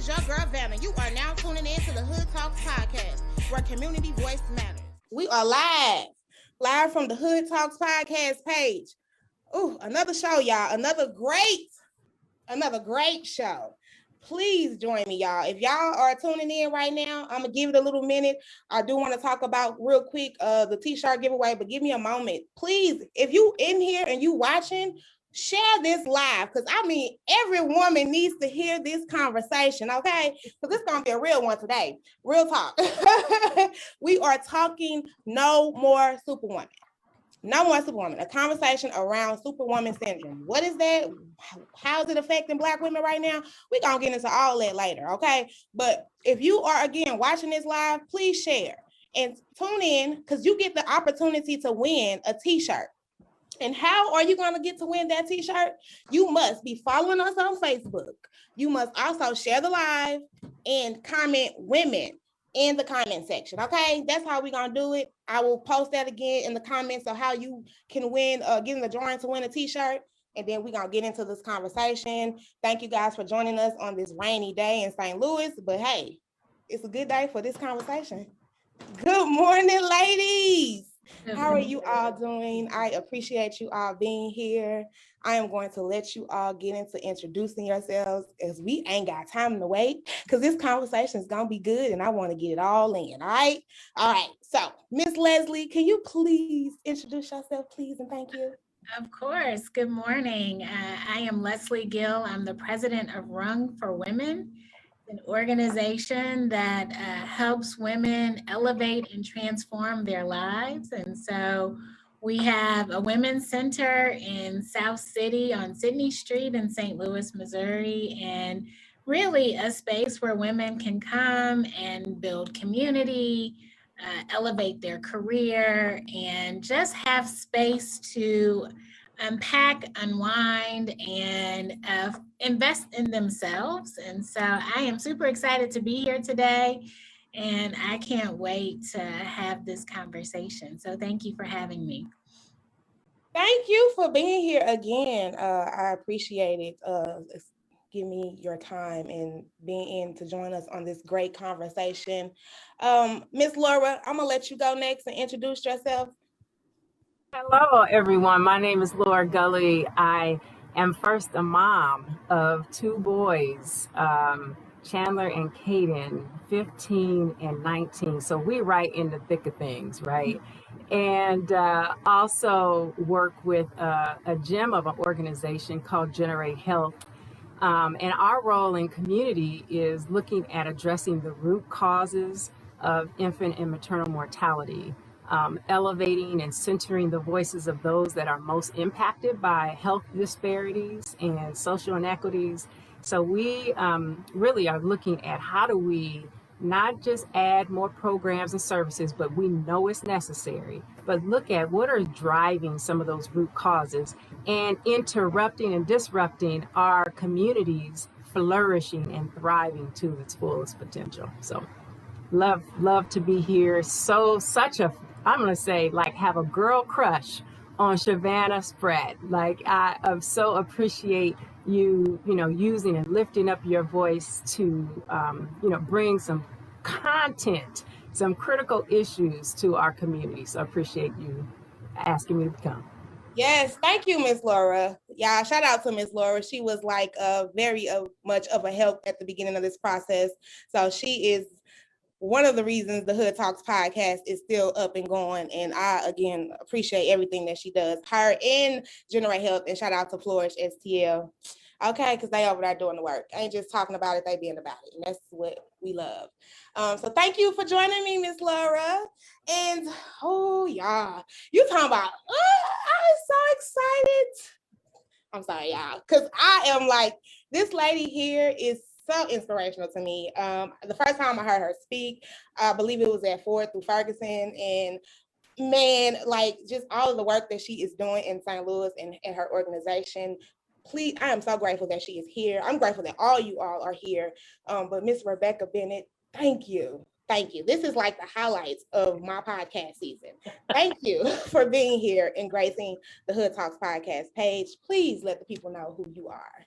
is your girl Vanna. You are now tuning in to the Hood Talks podcast, where community voice matters. We are live from the Hood Talks podcast page. Ooh, another show, y'all. Another great show. Please join me, y'all. If y'all are tuning in right now, I'm gonna give it a little minute. I do want to talk about real quick the t-shirt giveaway, but give me a moment. Please, if you in here and you watching, share this live, because I mean, every woman needs to hear this conversation, okay? Because it's going to be a real one today. Real talk. We are talking No More Superwoman. No More Superwoman, a conversation around Superwoman Syndrome. What is that? How is it affecting Black women right now? We're going to get into all that later, okay? But if you are, again, watching this live, please share and tune in, because you get the opportunity to win a t-shirt. And how are you going to get to win that t-shirt? You must be following us on Facebook. You must also share the live and comment women in the comment section, okay? That's how we're going to do it. I will post that again in the comments of how you can win, get in the drawing to win a t-shirt. And then we're going to get into this conversation. Thank you guys for joining us on this rainy day in St. Louis. But hey, it's a good day for this conversation. Good morning, ladies. How are you all doing? I appreciate you all being here. I am going to let you all get into introducing yourselves, as we ain't got time to wait, because this conversation is going to be good and I want to get it all in. All right. All right. So, Miss Leslie, can you please introduce yourself, please, and thank you? Of course. Good morning. I am Leslie Gill. I'm the president of Rung for Women, an organization that helps women elevate and transform their lives. And so we have a women's center in South City on Sydney Street in St. Louis, Missouri, and really a space where women can come and build community, elevate their career, and just have space to unpack, unwind, and invest in themselves. And so I am super excited to be here today, and I can't wait to have this conversation. So thank you for having me. Thank you for being here again. I appreciate it. Give me your time and being in to join us on this great conversation. Miss Laura, I'm gonna let you go next and introduce yourself. Hello, everyone. My name is Laura Gully. I am first a mom of two boys, Chandler and Caden, 15 and 19. So we're right in the thick of things, right? And also work with a gem of an organization called Generate Health. And our role in community is looking at addressing the root causes of infant and maternal mortality. Elevating and centering the voices of those that are most impacted by health disparities and social inequities. So we really are looking at how do we not just add more programs and services, but we know it's necessary, but look at what are driving some of those root causes and interrupting and disrupting our communities flourishing and thriving to its fullest potential. So love to be here. I'm going to say, like, have a girl crush on Shavannah Spratt. Like, I so appreciate you, using and lifting up your voice to, bring some content, some critical issues to our community. So I appreciate you asking me to come. Yes, thank you, Miss Laura. Yeah, shout out to Miss Laura. She was like very much of a help at the beginning of this process. So she is one of the reasons the Hood Talks podcast is still up and going. And I, again, appreciate everything that she does. Her and Generate Health, and shout out to Flourish STL. Okay, because they over there doing the work. I ain't just talking about it, they being about it. And that's what we love. So thank you for joining me, Miss Laura. And, oh, y'all, you talking about, I'm so excited. I'm sorry, y'all, because I am like, this lady here is so inspirational to me. The first time I heard her speak, I believe it was at Ford through Ferguson, and man, like, just all of the work that she is doing in St. Louis and her organization. Please, I am so grateful that she is here. I'm grateful that all you all are here. But Miss Rebecca Bennett, thank you. Thank you. This is like the highlights of my podcast season. Thank you for being here and gracing the Hood Talks podcast page. Please let the people know who you are.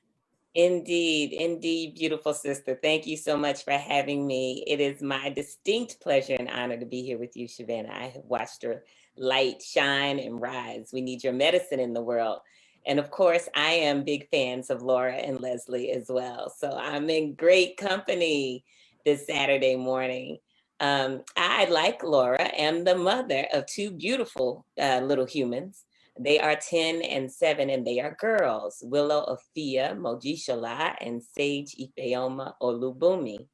Indeed, indeed, beautiful sister. Thank you so much for having me. It is my distinct pleasure and honor to be here with you, Shavannah. I have watched your light shine and rise. We need your medicine in the world. And of course, I am big fans of Laura and Leslie as well. So I'm in great company this Saturday morning. I, like Laura, am the mother of two beautiful little humans. They are 10 and 7, and they are girls, Willow Afia Mojishola and Sage Ifeoma Olubumi.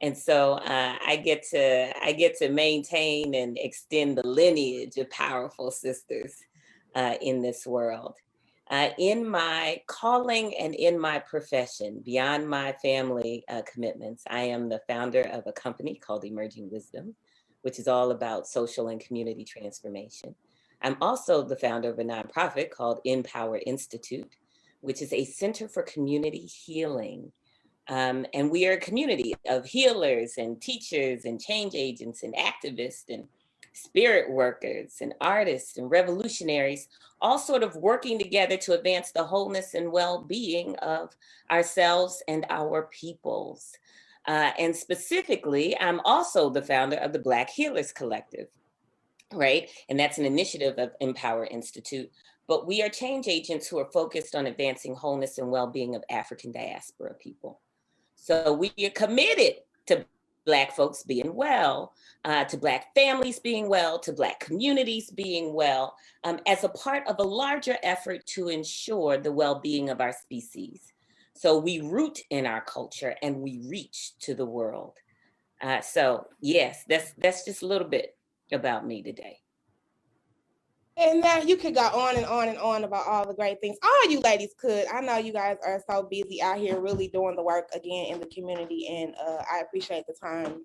And so I get to maintain and extend the lineage of powerful sisters in this world. In my calling and in my profession, beyond my family commitments, I am the founder of a company called Emerging Wisdom, which is all about social and community transformation. I'm also the founder of a nonprofit called Empower Institute, which is a center for community healing. And we are a community of healers and teachers and change agents and activists and spirit workers and artists and revolutionaries, all sort of working together to advance the wholeness and well-being of ourselves and our peoples. And specifically, I'm also the founder of the Black Healers Collective, right? And that's an initiative of Empower Institute. But we are change agents who are focused on advancing wholeness and well-being of African diaspora people. So we are committed to Black folks being well, to Black families being well, to Black communities being well, as a part of a larger effort to ensure the well-being of our species. So we root in our culture and we reach to the world. So yes, that's just a little bit about me today. And now you could go on and on and on about all the great things. All you ladies could. I know you guys are so busy out here really doing the work again in the community, and I appreciate the time.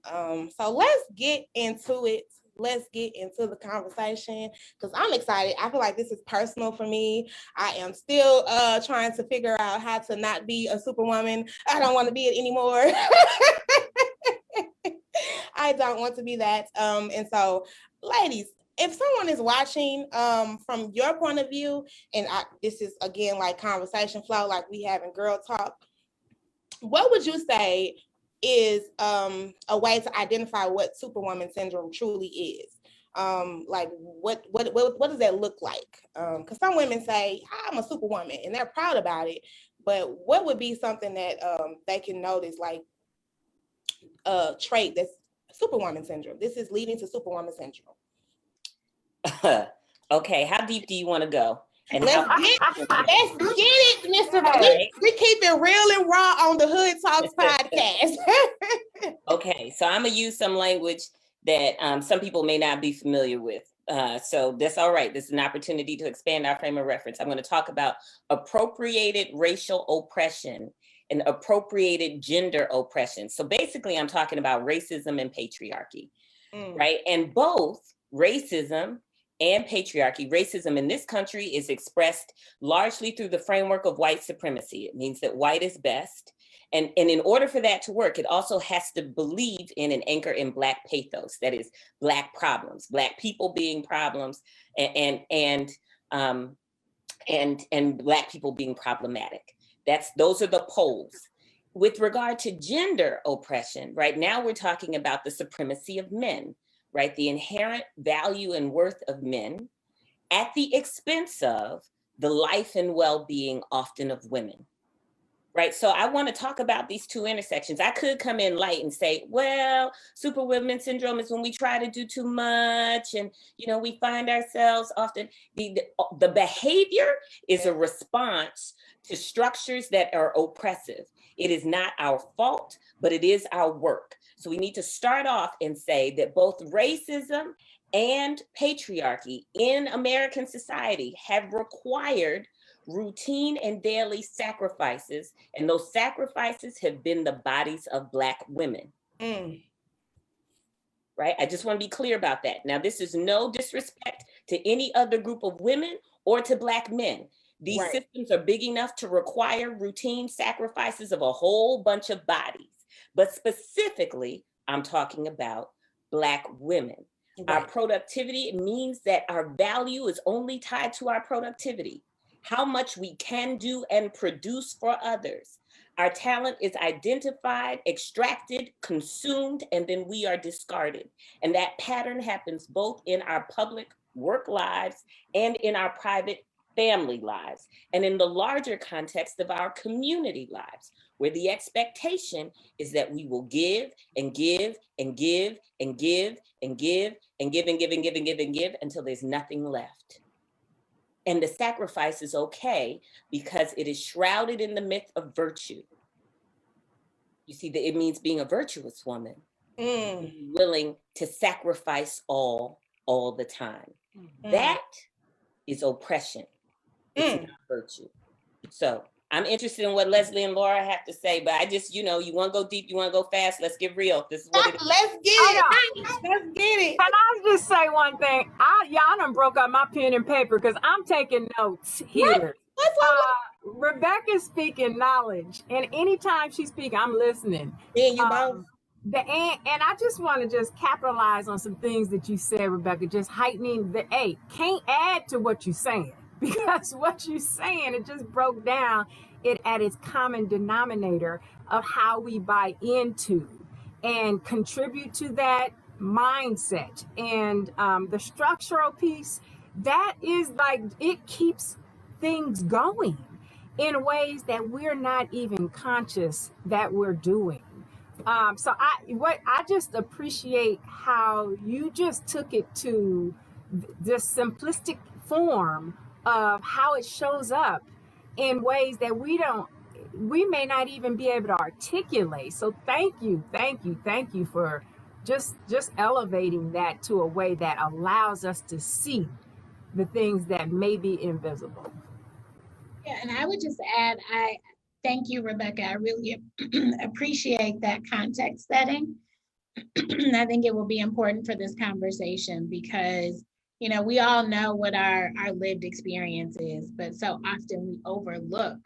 So let's get into it. Let's get into the conversation because I'm excited. I feel like this is personal for me. I am still trying to figure out how to not be a superwoman. I don't want to be it anymore. I don't want to be that. And so, ladies, if someone is watching from your point of view, and this is again like conversation flow, like we have in Girl Talk, what would you say is a way to identify what Superwoman Syndrome truly is? Like what does that look like? Because some women say I'm a superwoman and they're proud about it, but what would be something that they can notice, like a trait that's Superwoman Syndrome? This is leading to Superwoman Syndrome. Okay, how deep do you want to go? And let's get it, Mr. Right. We keep it real and raw on the Hood Talks podcast. Okay, so I'm gonna use some language that some people may not be familiar with. So that's all right. This is an opportunity to expand our frame of reference. I'm going to talk about appropriated racial oppression and appropriated gender oppression. So basically, I'm talking about racism and patriarchy, right? And both racism and patriarchy. Racism in this country is expressed largely through the framework of white supremacy. It means that white is best. And in order for that to work, it also has to believe in an anchor in Black pathos, that is Black problems, Black people being problems, and Black people being problematic. Those are the poles. With regard to gender oppression, right now we're talking about the supremacy of men, right? The inherent value and worth of men at the expense of the life and well-being often of women, right? So I want to talk about these two intersections. I could come in light and say, well, Superwoman Syndrome is when we try to do too much and, we find ourselves often, the behavior is a response to structures that are oppressive. It is not our fault, but it is our work. So we need to start off and say that both racism and patriarchy in American society have required routine and daily sacrifices, and those sacrifices have been the bodies of Black women. Right? I just want to be clear about that. Now, this is no disrespect to any other group of women or to Black men. These systems are big enough to require routine sacrifices of a whole bunch of bodies. But specifically, I'm talking about Black women. Our productivity means that our value is only tied to our productivity, how much we can do and produce for others. Our talent is identified, extracted, consumed, and then we are discarded. And that pattern happens both in our public work lives and in our private family lives, and in the larger context of our community lives, where the expectation is that we will give and give and give and give and give and give and give and give and give and give until there's nothing left. And the sacrifice is okay because it is shrouded in the myth of virtue. You see, that it means being a virtuous woman, willing to sacrifice all the time. That is oppression. It's not virtue. So I'm interested in what Leslie and Laura have to say, but I just, you want to go deep, you want to go fast, let's get real. This is what it is. Let's get it. Let's get it. Can I just say one thing? Y'all done broke up my pen and paper because I'm taking notes here. Rebecca's speaking knowledge, and anytime she's speaking, I'm listening. And you both. And I just want to just capitalize on some things that you said, Rebecca, just heightening can't add to what you're saying, because what you're saying, it just broke down it at its common denominator of how we buy into and contribute to that mindset. And the structural piece, that is like, it keeps things going in ways that we're not even conscious that we're doing. So I just appreciate how you just took it to this simplistic form of how it shows up in ways that we may not even be able to articulate. So thank you for just elevating that to a way that allows us to see the things that may be invisible. Yeah, and I would just add, I thank you, Rebecca. I really appreciate that context setting. I think it will be important for this conversation because, we all know what our lived experience is, but so often we overlook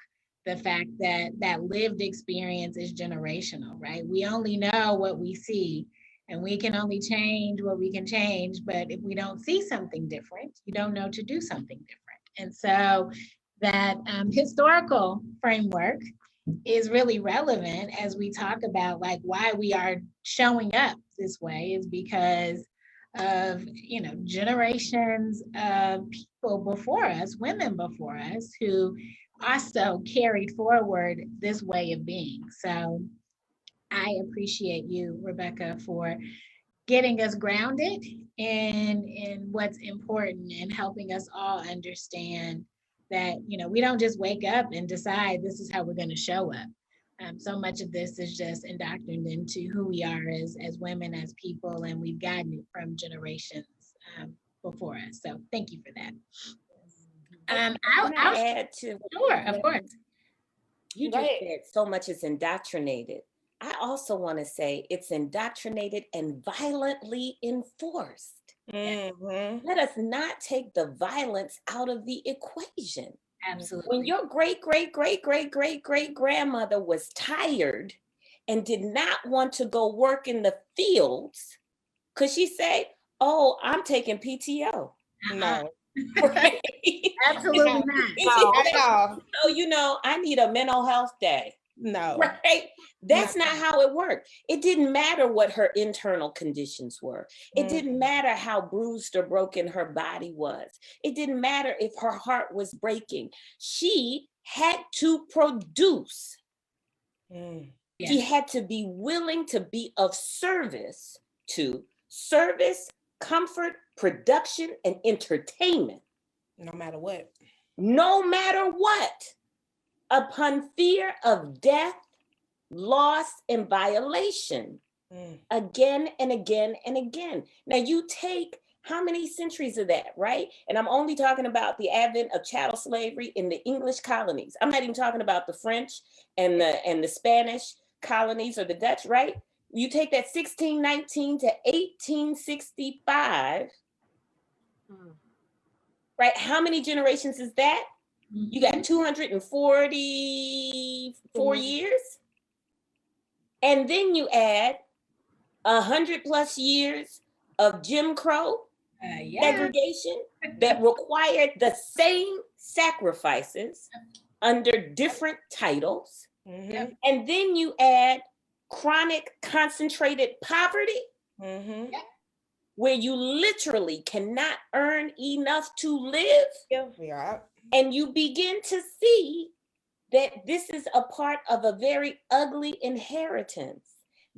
the fact that that lived experience is generational, right? We only know what we see, and we can only change what we can change. But if we don't see something different, you don't know to do something different. And so that historical framework is really relevant as we talk about like why we are showing up this way is because of generations of people before us, women before us, who also carried forward this way of being. So I appreciate you, Rebecca, for getting us grounded in what's important and helping us all understand that, we don't just wake up and decide this is how we're going to show up. So much of this is just indoctrinated into who we are as women, as people, and we've gotten it from generations before us. So thank you for that. I'll add to. Sure, of course. You just said so much is indoctrinated. I also want to say it's indoctrinated and violently enforced. Mm-hmm. Let us not take the violence out of the equation. Absolutely. When your great grandmother was tired and did not want to go work in the fields, could she say, "Oh, I'm taking PTO"? No. Right? Absolutely not. Not at all. So, I need a mental health day. No. Right? That's not how it worked. It didn't matter what her internal conditions were. It didn't matter how bruised or broken her body was. It didn't matter if her heart was breaking. She had to produce. She had to be willing to be of service to service, comfort, production, and entertainment. No matter what. No matter what. Upon fear of death, loss, and violation, again and again and again. Now you take how many centuries of that, right? And I'm only talking about the advent of chattel slavery in the English colonies. I'm not even talking about the French and the Spanish colonies or the Dutch, right? You take that 1619 to 1865, right? How many generations is that? You got 244 years. And then you add 100+ years of Jim Crow segregation that required the same sacrifices under different titles, Mm-hmm. And then you add chronic concentrated poverty, Mm-hmm. where you literally cannot earn enough to live. Yeah. And you begin to see that this is a part of a very ugly inheritance.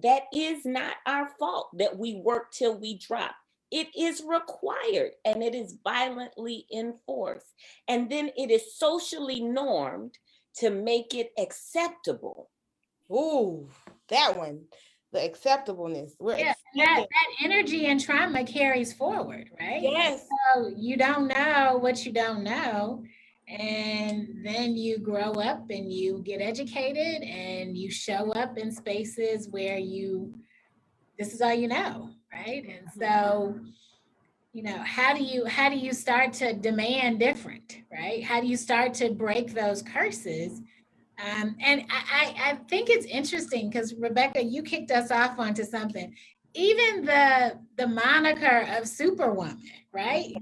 That is not our fault that we work till we drop. It is required and it is violently enforced. And then it is socially normed to make it acceptable. Ooh, that one. The acceptableness. Yeah, that energy and trauma carries forward, right? Yes. So you don't know what you don't know. And then you grow up and you get educated and you show up in spaces where this is all you know, right? And so, how do you start to demand different, right? How do you start to break those curses? And I think it's interesting because Rebecca, you kicked us off onto something. Even the moniker of Superwoman, right?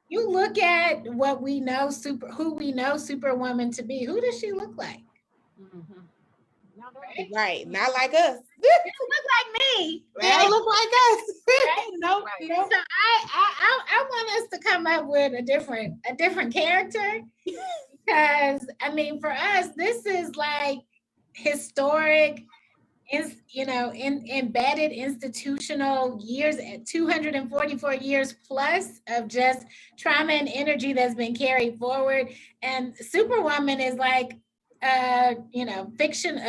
You look at what we know, who we know Superwoman to be. Who does she look like? Mhm. Right. Not like us. They don't look like me. They don't look like us. Right? Nope. Right. Nope. So I want us to come up with a different character. Because for us, this is like historic, embedded institutional years, 244 years plus of just trauma and energy that's been carried forward. And Superwoman is like, fiction,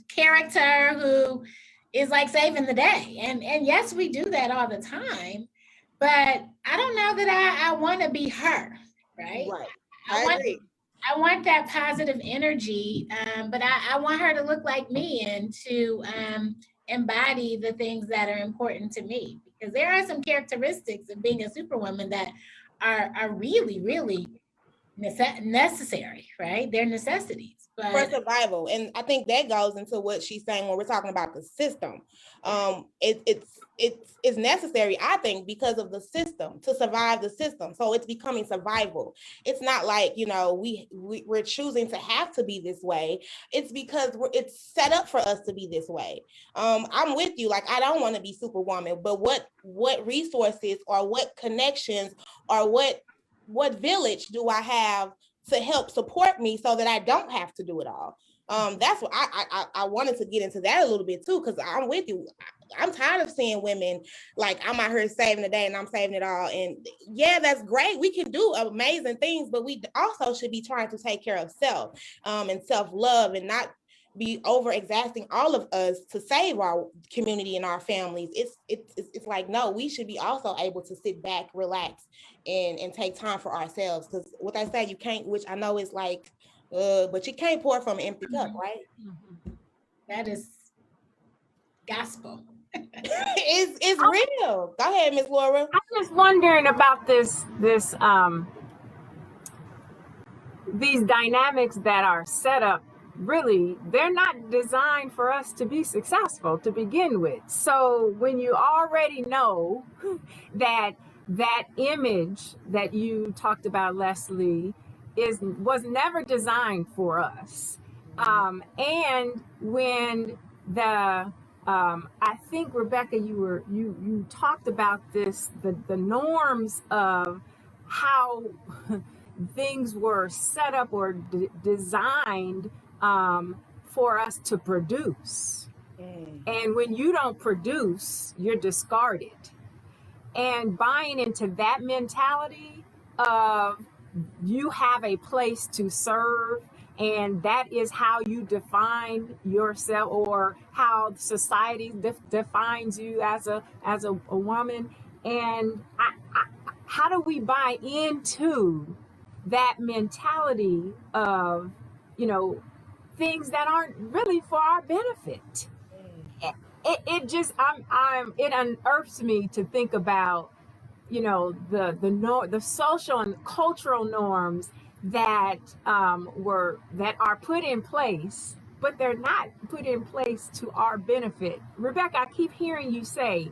character who is like saving the day. And yes, we do that all the time, but I don't know that I want to be her, right? Right. I want that positive energy, but I want her to look like me and to embody the things that are important to me. Because there are some characteristics of being a superwoman that are really, really necessary, right? They're necessities. But for survival. And I think that goes into what she's saying when we're talking about the system. It's necessary, I think, because of the system, to survive the system. So it's becoming survival. It's not like, we're choosing to have to be this way. It's because it's set up for us to be this way. I'm with you. Like, I don't want to be Superwoman, but what resources or what connections or what village do I have to help support me so that I don't have to do it all? That's what I wanted to get into that a little bit too, because I'm with you. I'm tired of seeing women like, I'm out here saving the day and I'm saving it all. And yeah, that's great. We can do amazing things, but we also should be trying to take care of self and self-love, and not be over exhausting all of us to save our community and our families. It's like, no, we should be also able to sit back, relax, and take time for ourselves. Because what they say, you can't, which I know is like, but you can't pour from an empty cup, right? that is gospel. It's real. Go ahead, Miss Laura. I'm just wondering about this these dynamics that are set up. Really, they're not designed for us to be successful to begin with. So when you already know that image that you talked about, Leslie, was never designed for us, and when I think, Rebecca, you talked about this, the norms of how things were set up or designed for us to produce. And when you don't produce, you're discarded. And buying into that mentality of you have a place to serve, and that is how you define yourself, or how society defines you as a woman. And how do we buy into that mentality of, things that aren't really for our benefit? It just it unearths me to think about, the social and cultural norms that are put in place, but they're not put in place to our benefit. Rebecca, I keep hearing you say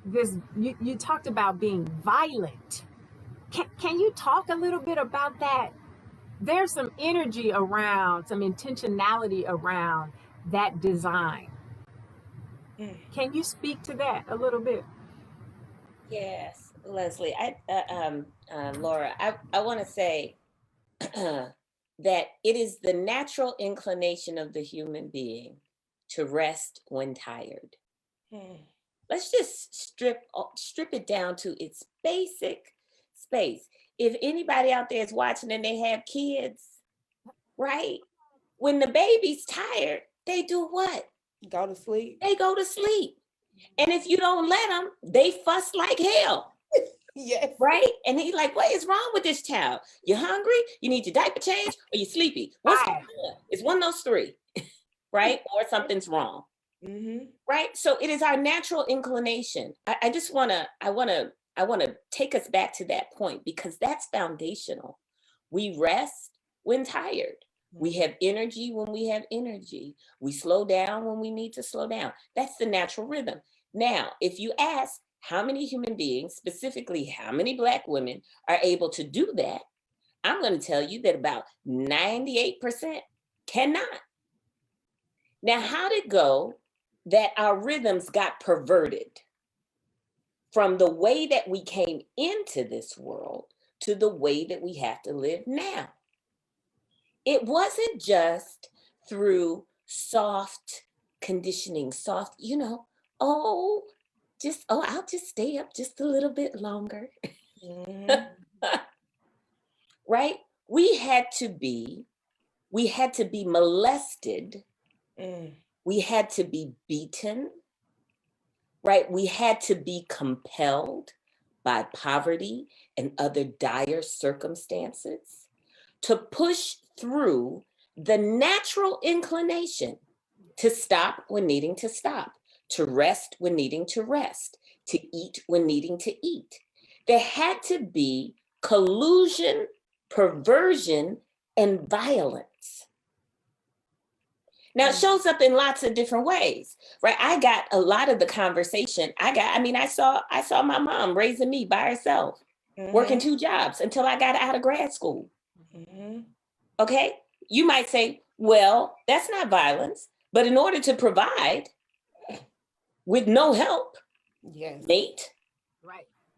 this. You talked about being violent. Can you talk a little bit about that? there's some energy around, some intentionality around that design. Can you speak to that a little bit? Yes, Leslie. Laura, I want to say that it is the natural inclination of the human being to rest when tired. Let's just strip it down to its basic space. If anybody out there is watching and they have kids, right? When the baby's tired, they do what? Go to sleep. They go to sleep. And if you don't let them, they fuss like hell. Yes. Right? And he's like, what is wrong with this child? You hungry? You need your diaper change? Or you sleepy? What's going on? It's one of those three, right? Or something's wrong. Right? So it is our natural inclination. I want to take us back to that point, because that's foundational. We rest when tired. We have energy when we have energy. We slow down when we need to slow down. That's the natural rhythm. Now, if you ask how many human beings, specifically how many Black women, are able to do that, I'm going to tell you that about 98% cannot. Now, how did it go that our rhythms got perverted from the way that we came into this world to the way that we have to live now? It wasn't just through soft conditioning, I'll just stay up just a little bit longer. Right? We had to be molested. We had to be beaten, right? We had to be compelled by poverty and other dire circumstances to push through the natural inclination to stop when needing to stop, to rest when needing to rest, to eat when needing to eat. There had to be collusion, perversion, and violence. Now, it shows up in lots of different ways, right? I got a lot of the conversation. I saw my mom raising me by herself, working 2 jobs until I got out of grad school. Okay? You might say, well, that's not violence, but in order to provide with no help, mate,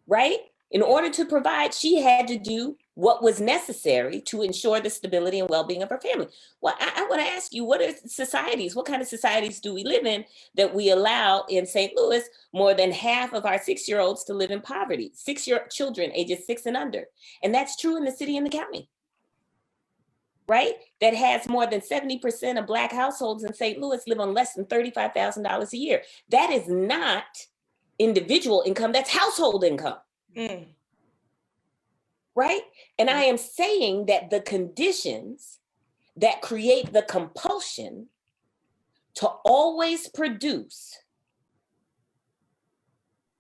right? In order to provide, she had to do what was necessary to ensure the stability and well-being of her family. Well, I want to ask you, what kind of societies do we live in that we allow in St. Louis more than half of our 6-year-olds to live in poverty, 6-year children ages 6 and under? And that's true in the city and the county, right? That has more than 70% of Black households in St. Louis live on less than $35,000 a year. That is not individual income, that's household income. Right? And I am saying that the conditions that create the compulsion to always produce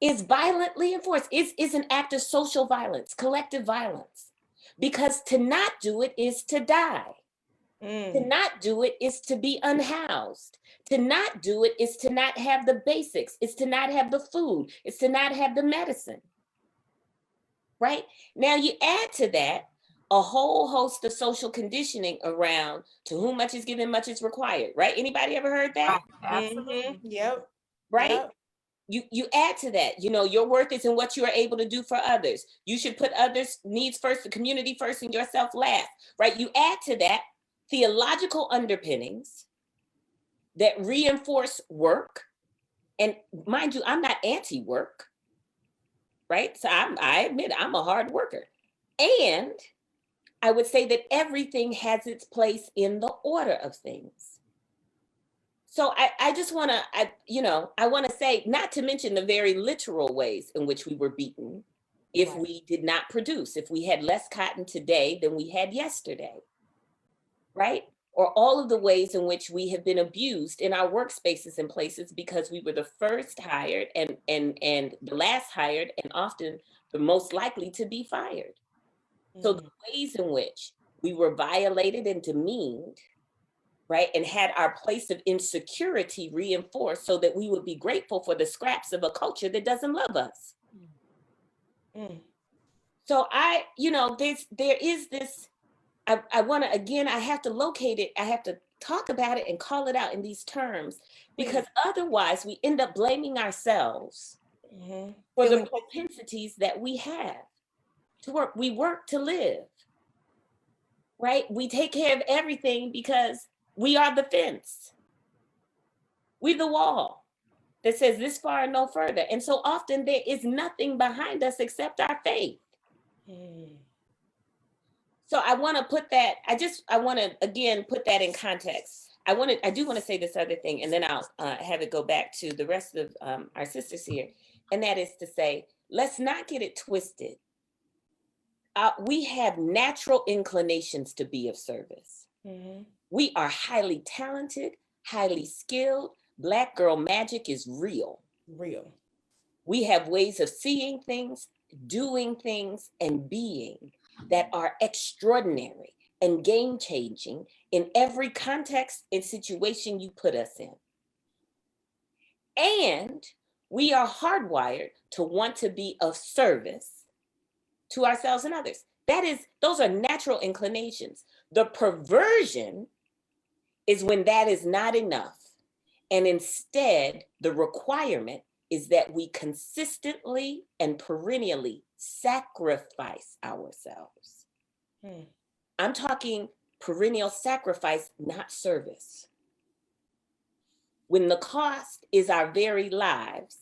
is violently enforced, is an act of social violence, collective violence. Because to not do it is to die. To not do it is to be unhoused. To not do it is to not have the basics. It's to not have the food. It's to not have the medicine. Right? Now you add to that a whole host of social conditioning around to whom much is given, much is required. Right? Anybody ever heard that? Absolutely. Yep. Right? Yep. You add to that, your worth is in what you are able to do for others. You should put others' needs first, the community first, and yourself last. Right? You add to that theological underpinnings that reinforce work. And mind you, I'm not anti-work. Right? So I admit I'm a hard worker. And I would say that everything has its place in the order of things. So I just want to, I want to say, not to mention the very literal ways in which we were beaten if we did not produce, if we had less cotton today than we had yesterday, right? Or all of the ways in which we have been abused in our workspaces and places because we were the first hired and the last hired and often the most likely to be fired. So the ways in which we were violated and demeaned, right? And had our place of insecurity reinforced so that we would be grateful for the scraps of a culture that doesn't love us. So there is this I want to, again, I have to locate it. I have to talk about it and call it out in these terms, because otherwise we end up blaming ourselves for the propensities that we have to work. We work to live, right? We take care of everything because we are the fence. We're the wall that says this far and no further. And so often there is nothing behind us except our faith. So I want to put that, I want to, again, put that in context. I do want to say this other thing, and then I'll have it go back to the rest of our sisters here. And that is to say, let's not get it twisted. We have natural inclinations to be of service. We are highly talented, highly skilled. Black girl magic is real. Real. We have ways of seeing things, doing things, and being that are extraordinary and game-changing in every context and situation you put us in. And we are hardwired to want to be of service to ourselves and others. Those are natural inclinations. The perversion is when that is not enough. And instead, the requirement is that we consistently and perennially sacrifice ourselves. I'm talking perennial sacrifice, not service. When the cost is our very lives,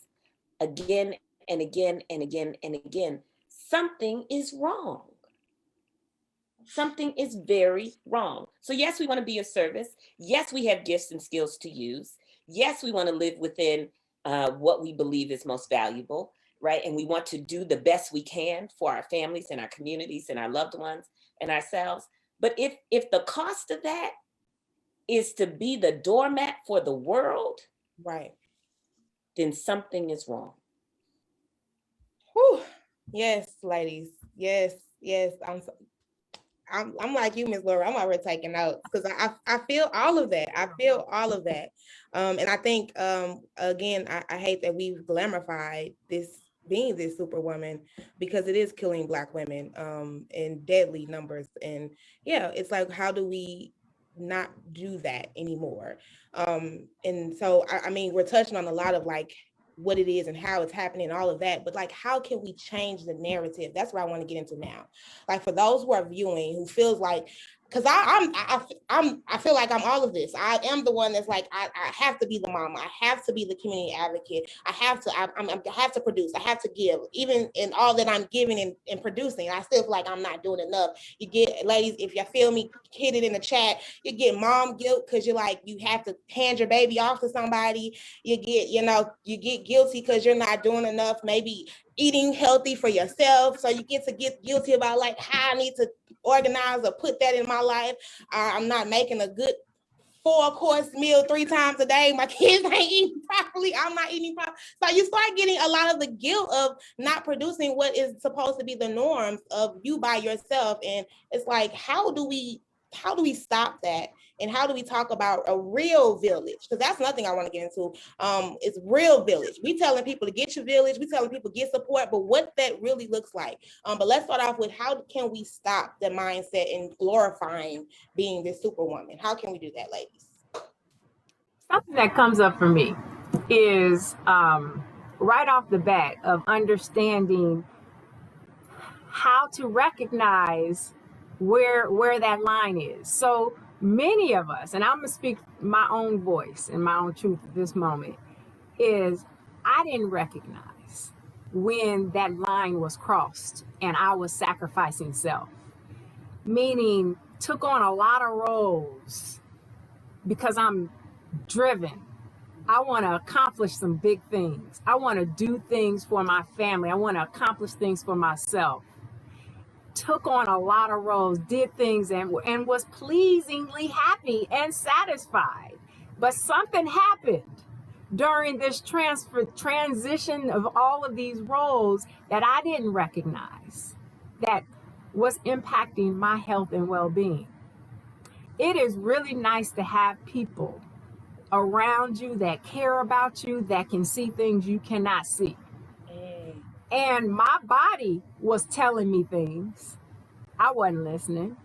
again and again and again and again, something is wrong. Something is very wrong. So yes, we want to be of service. Yes, we have gifts and skills to use. Yes, we want to live within what we believe is most valuable, right? And we want to do the best we can for our families and our communities and our loved ones and ourselves. But if the cost of that is to be the doormat for the world, right, then something is wrong. Whew. Yes, ladies. Yes. I'm like you, Ms. Laura. I'm already taking notes because I feel all of that. And I think, again, I hate that we've glamorified being this superwoman, because it is killing Black women in deadly numbers. And yeah, it's like, how do we not do that anymore? And so, I mean, we're touching on a lot of like what it is and how it's happening and all of that, but like, how can we change the narrative? That's what I want to get into now. Like, for those who are viewing, who feels like, because I feel like I'm all of this. I am the one that's like, I have to be the mama. I have to be the community advocate. I have to produce. I have to give. Even in all that I'm giving and producing, I still feel like I'm not doing enough. You get, ladies, if you feel me, hit it in the chat. You get mom guilt because you're like, you have to hand your baby off to somebody. You get guilty because you're not doing enough. Maybe eating healthy for yourself. So you get guilty about like how I need to organize or put that in my life. I'm not making a good 4-course meal 3 times a day. My kids ain't eating properly. I'm not eating properly. So you start getting a lot of the guilt of not producing what is supposed to be the norms of you by yourself. And it's like, how do we stop that? And how do we talk about a real village? Because that's nothing I want to get into. It's real village. We telling people to get your village. We telling people get support, but what that really looks like. But let's start off with, how can we stop the mindset and glorifying being this superwoman? How can we do that, ladies? Something that comes up for me is right off the bat of understanding how to recognize where that line is. So many of us, and I'm gonna speak my own voice and my own truth at this moment, is I didn't recognize when that line was crossed and I was sacrificing self, meaning took on a lot of roles because I'm driven. I want to accomplish some big things. I want to do things for my family. I want to accomplish things for myself. Took on a lot of roles, did things and was pleasingly happy and satisfied. But something happened during this transition of all of these roles that I didn't recognize that was impacting my health and well-being. It is really nice to have people around you that care about you, that can see things you cannot see. And my body was telling me things. I wasn't listening.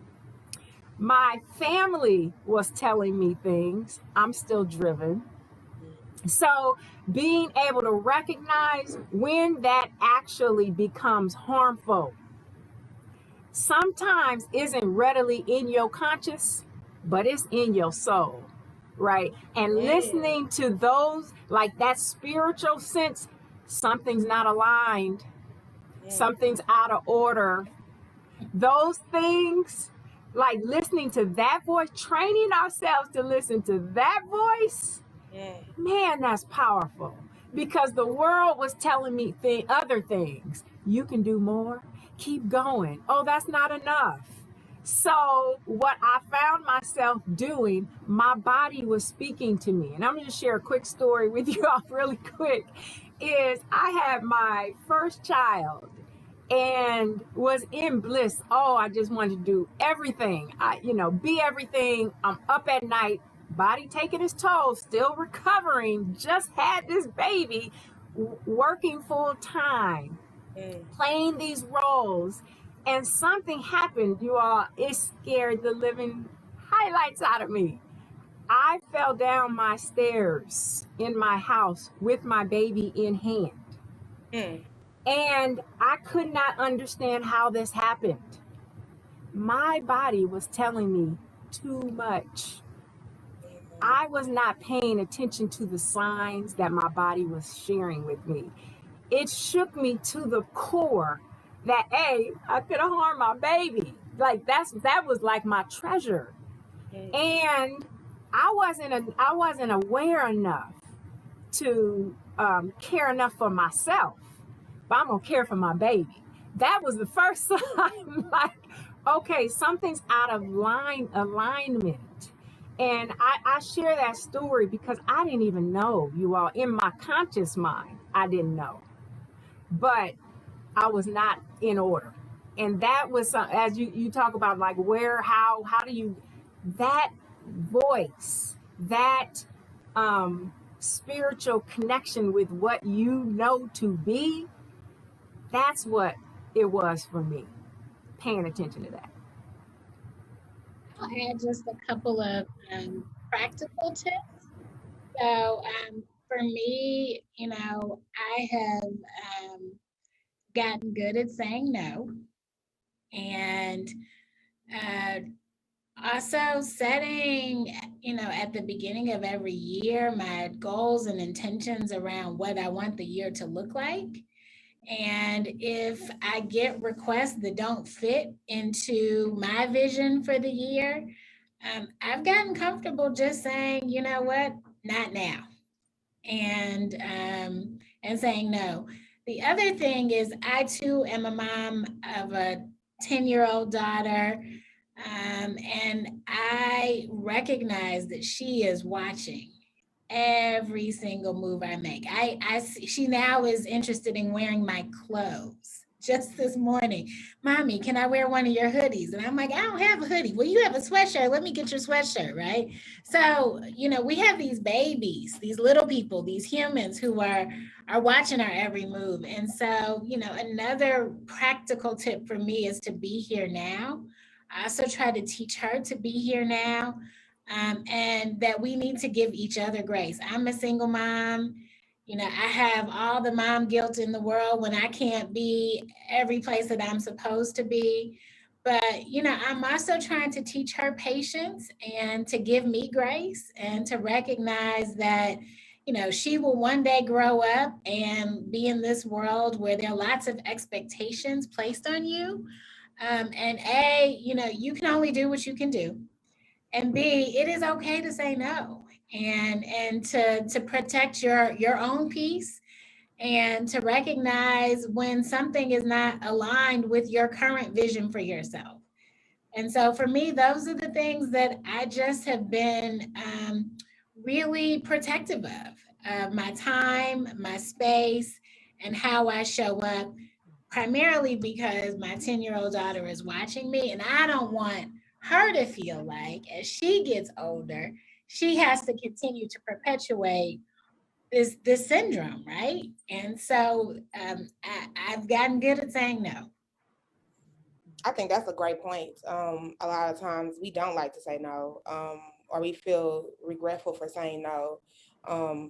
My family was telling me things. I'm still driven. So being able to recognize when that actually becomes harmful sometimes isn't readily in your conscious, but it's in your soul, right? And listening to those, like that spiritual sense, something's not aligned, something's out of order. Those things, like listening to that voice, training ourselves to listen to that voice, man, that's powerful. Because the world was telling me other things. You can do more. Keep going. Oh, that's not enough. So what I found myself doing, my body was speaking to me. And I'm going to share a quick story with you all really quick. Is I had my first child and was in bliss. Oh, I just wanted to do everything. Be everything. I'm up at night, body taking its toll, still recovering, just had this baby, working full time, playing these roles. And something happened, you all. It scared the living highlights out of me. I fell down my stairs in my house with my baby in hand. And I could not understand how this happened. My body was telling me too much. I was not paying attention to the signs that my body was sharing with me. It shook me to the core that, hey, I could have harmed my baby. Like that was like my treasure. And I wasn't aware enough to care enough for myself. But I'm gonna care for my baby. That was the first sign, like, okay, something's out of alignment. And I share that story because I didn't even know, you all, in my conscious mind, I didn't know. But I was not in order. And that was, as you talk about, like, how do you, that voice, that spiritual connection with what you know to be, that's what it was for me, paying attention to that. I'll add just a couple of practical tips. So for me, I have gotten good at saying no, and also setting, at the beginning of every year, my goals and intentions around what I want the year to look like. And if I get requests that don't fit into my vision for the year, I've gotten comfortable just saying, you know what, not now, and saying no. The other thing is, I too am a mom of a 10-year-old daughter, and I recognize that she is watching every single move I make. She now is interested in wearing my clothes. Just this morning, Mommy, can I wear one of your hoodies? And I'm like, I don't have a hoodie. Well, you have a sweatshirt. Let me get your sweatshirt, right? So, we have these babies, these little people, these humans who are watching our every move. And so, another practical tip for me is to be here now. I also try to teach her to be here now. And that we need to give each other grace. I'm a single mom. I have all the mom guilt in the world when I can't be every place that I'm supposed to be. But, I'm also trying to teach her patience and to give me grace and to recognize that, she will one day grow up and be in this world where there are lots of expectations placed on you. And you can only do what you can do. And B, it is okay to say no, and to protect your own peace, and to recognize when something is not aligned with your current vision for yourself. And so for me, those are the things that I just have been really protective of my time, my space, and how I show up, primarily because my 10-year-old daughter is watching me, and I don't want her to feel like as she gets older, she has to continue to perpetuate this syndrome, right? And so I've gotten good at saying no. I think that's a great point. A lot of times we don't like to say no, or we feel regretful for saying no.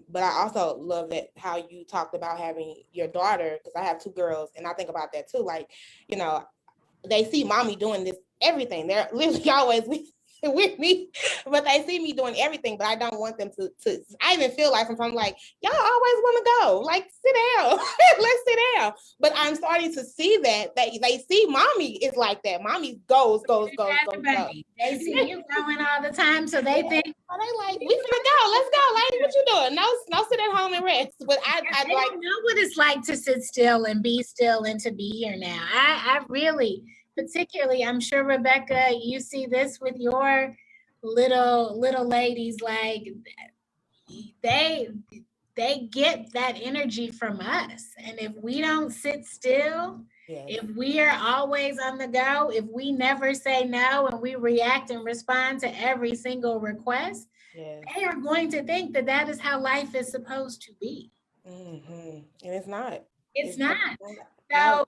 But I also love that how you talked about having your daughter, because I have two girls, and I think about that too. Like, you know, they see mommy doing this everything. They're literally always with me, but they see me doing everything. But I don't want them to. I even feel like sometimes, like, y'all always want to go. Like, sit down, let's sit down. But I'm starting to see that they see mommy is like that. Mommy goes. They see you going all the time, so they think, oh, they like, we finna go. Let's go. Like, what you doing? No, sit at home and rest. But I they like, don't know what it's like to sit still and be still and to be here now. I really, particularly, I'm sure, Rebecca, you see this with your little ladies, like they get that energy from us. And if we don't sit still, yes. if we are always on the go, if we never say no and we react and respond to every single request, Yes. they are going to think that that is how life is supposed to be. And it's not. It's not. No.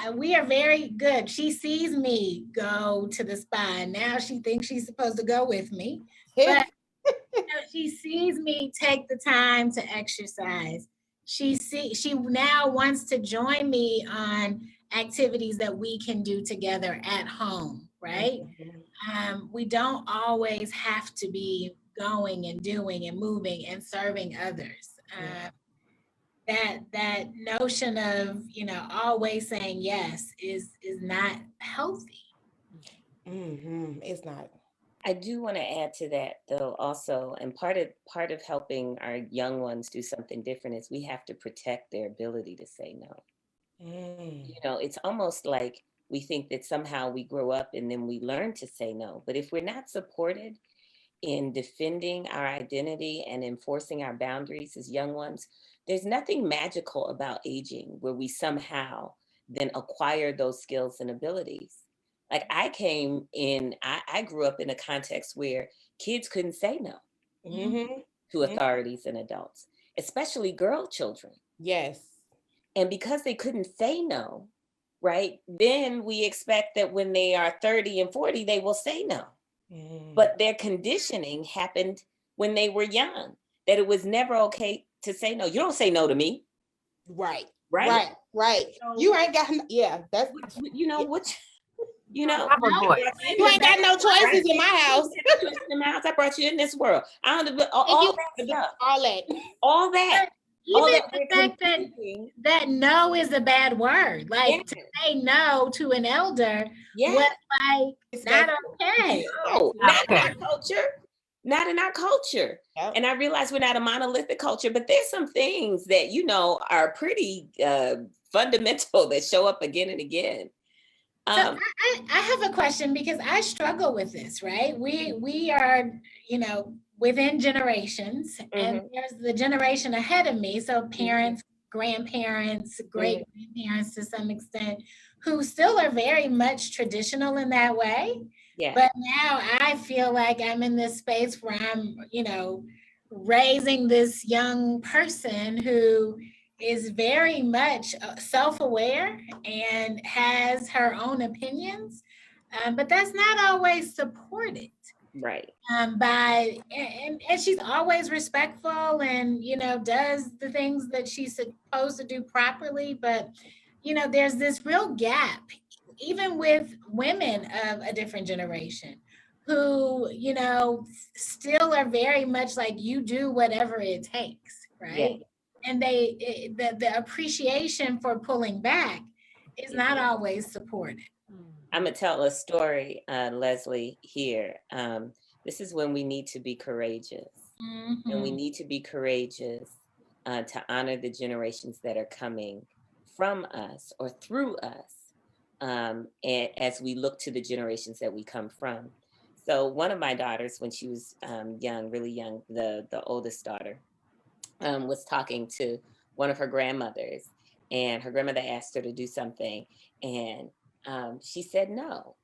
So we are very good. She sees me go to the spa, and now she thinks she's supposed to go with me. But she sees me take the time to exercise. She now wants to join me on activities that we can do together at home, right? We don't always have to be going and doing and moving and serving others. That notion of, always saying yes is not healthy. It's not. I do want to add to that, though, also, and part of helping our young ones do something different is we have to protect their ability to say no. It's almost like we think that somehow we grow up and then we learn to say no. But if we're not supported in defending our identity and enforcing our boundaries as young ones, there's nothing magical about aging where we somehow then acquire those skills and abilities. Like I grew up in a context where kids couldn't say no to authorities and adults, especially girl children. Yes. And because they couldn't say no, right, then we expect that when they are 30 and 40, they will say no. But their conditioning happened when they were young, that it was never okay to say no. You don't say no to me. Right. So, you ain't got, that's, you ain't got no choices in my house. I brought you in this world. I don't all that. Even the fact that no is a bad word, like to say no to an elder was like not okay. No, not in our culture. Not in our culture. Yep. And I realize we're not a monolithic culture, but there's some things that, are pretty fundamental that show up again and again. So I have a question because I struggle with this, right? We are, within generations, and there's the generation ahead of me. So parents, grandparents, great grandparents to some extent, who still are very much traditional in that way. Yeah. But now I feel like I'm in this space where I'm, raising this young person who is very much self-aware and has her own opinions, but that's not always supported. Right. And she's always respectful and, does the things that she's supposed to do properly. But, there's this real gap, even with women of a different generation who, still are very much like, you do whatever it takes, right? Yeah. And the appreciation for pulling back is not always supported. I'm going to tell a story, Leslie, here. This is when we need to be courageous. And we need to be courageous to honor the generations that are coming from us or through us, and as we look to the generations that we come from. So one of my daughters, when she was young, really young, the oldest daughter, was talking to one of her grandmothers, and her grandmother asked her to do something, and she said no.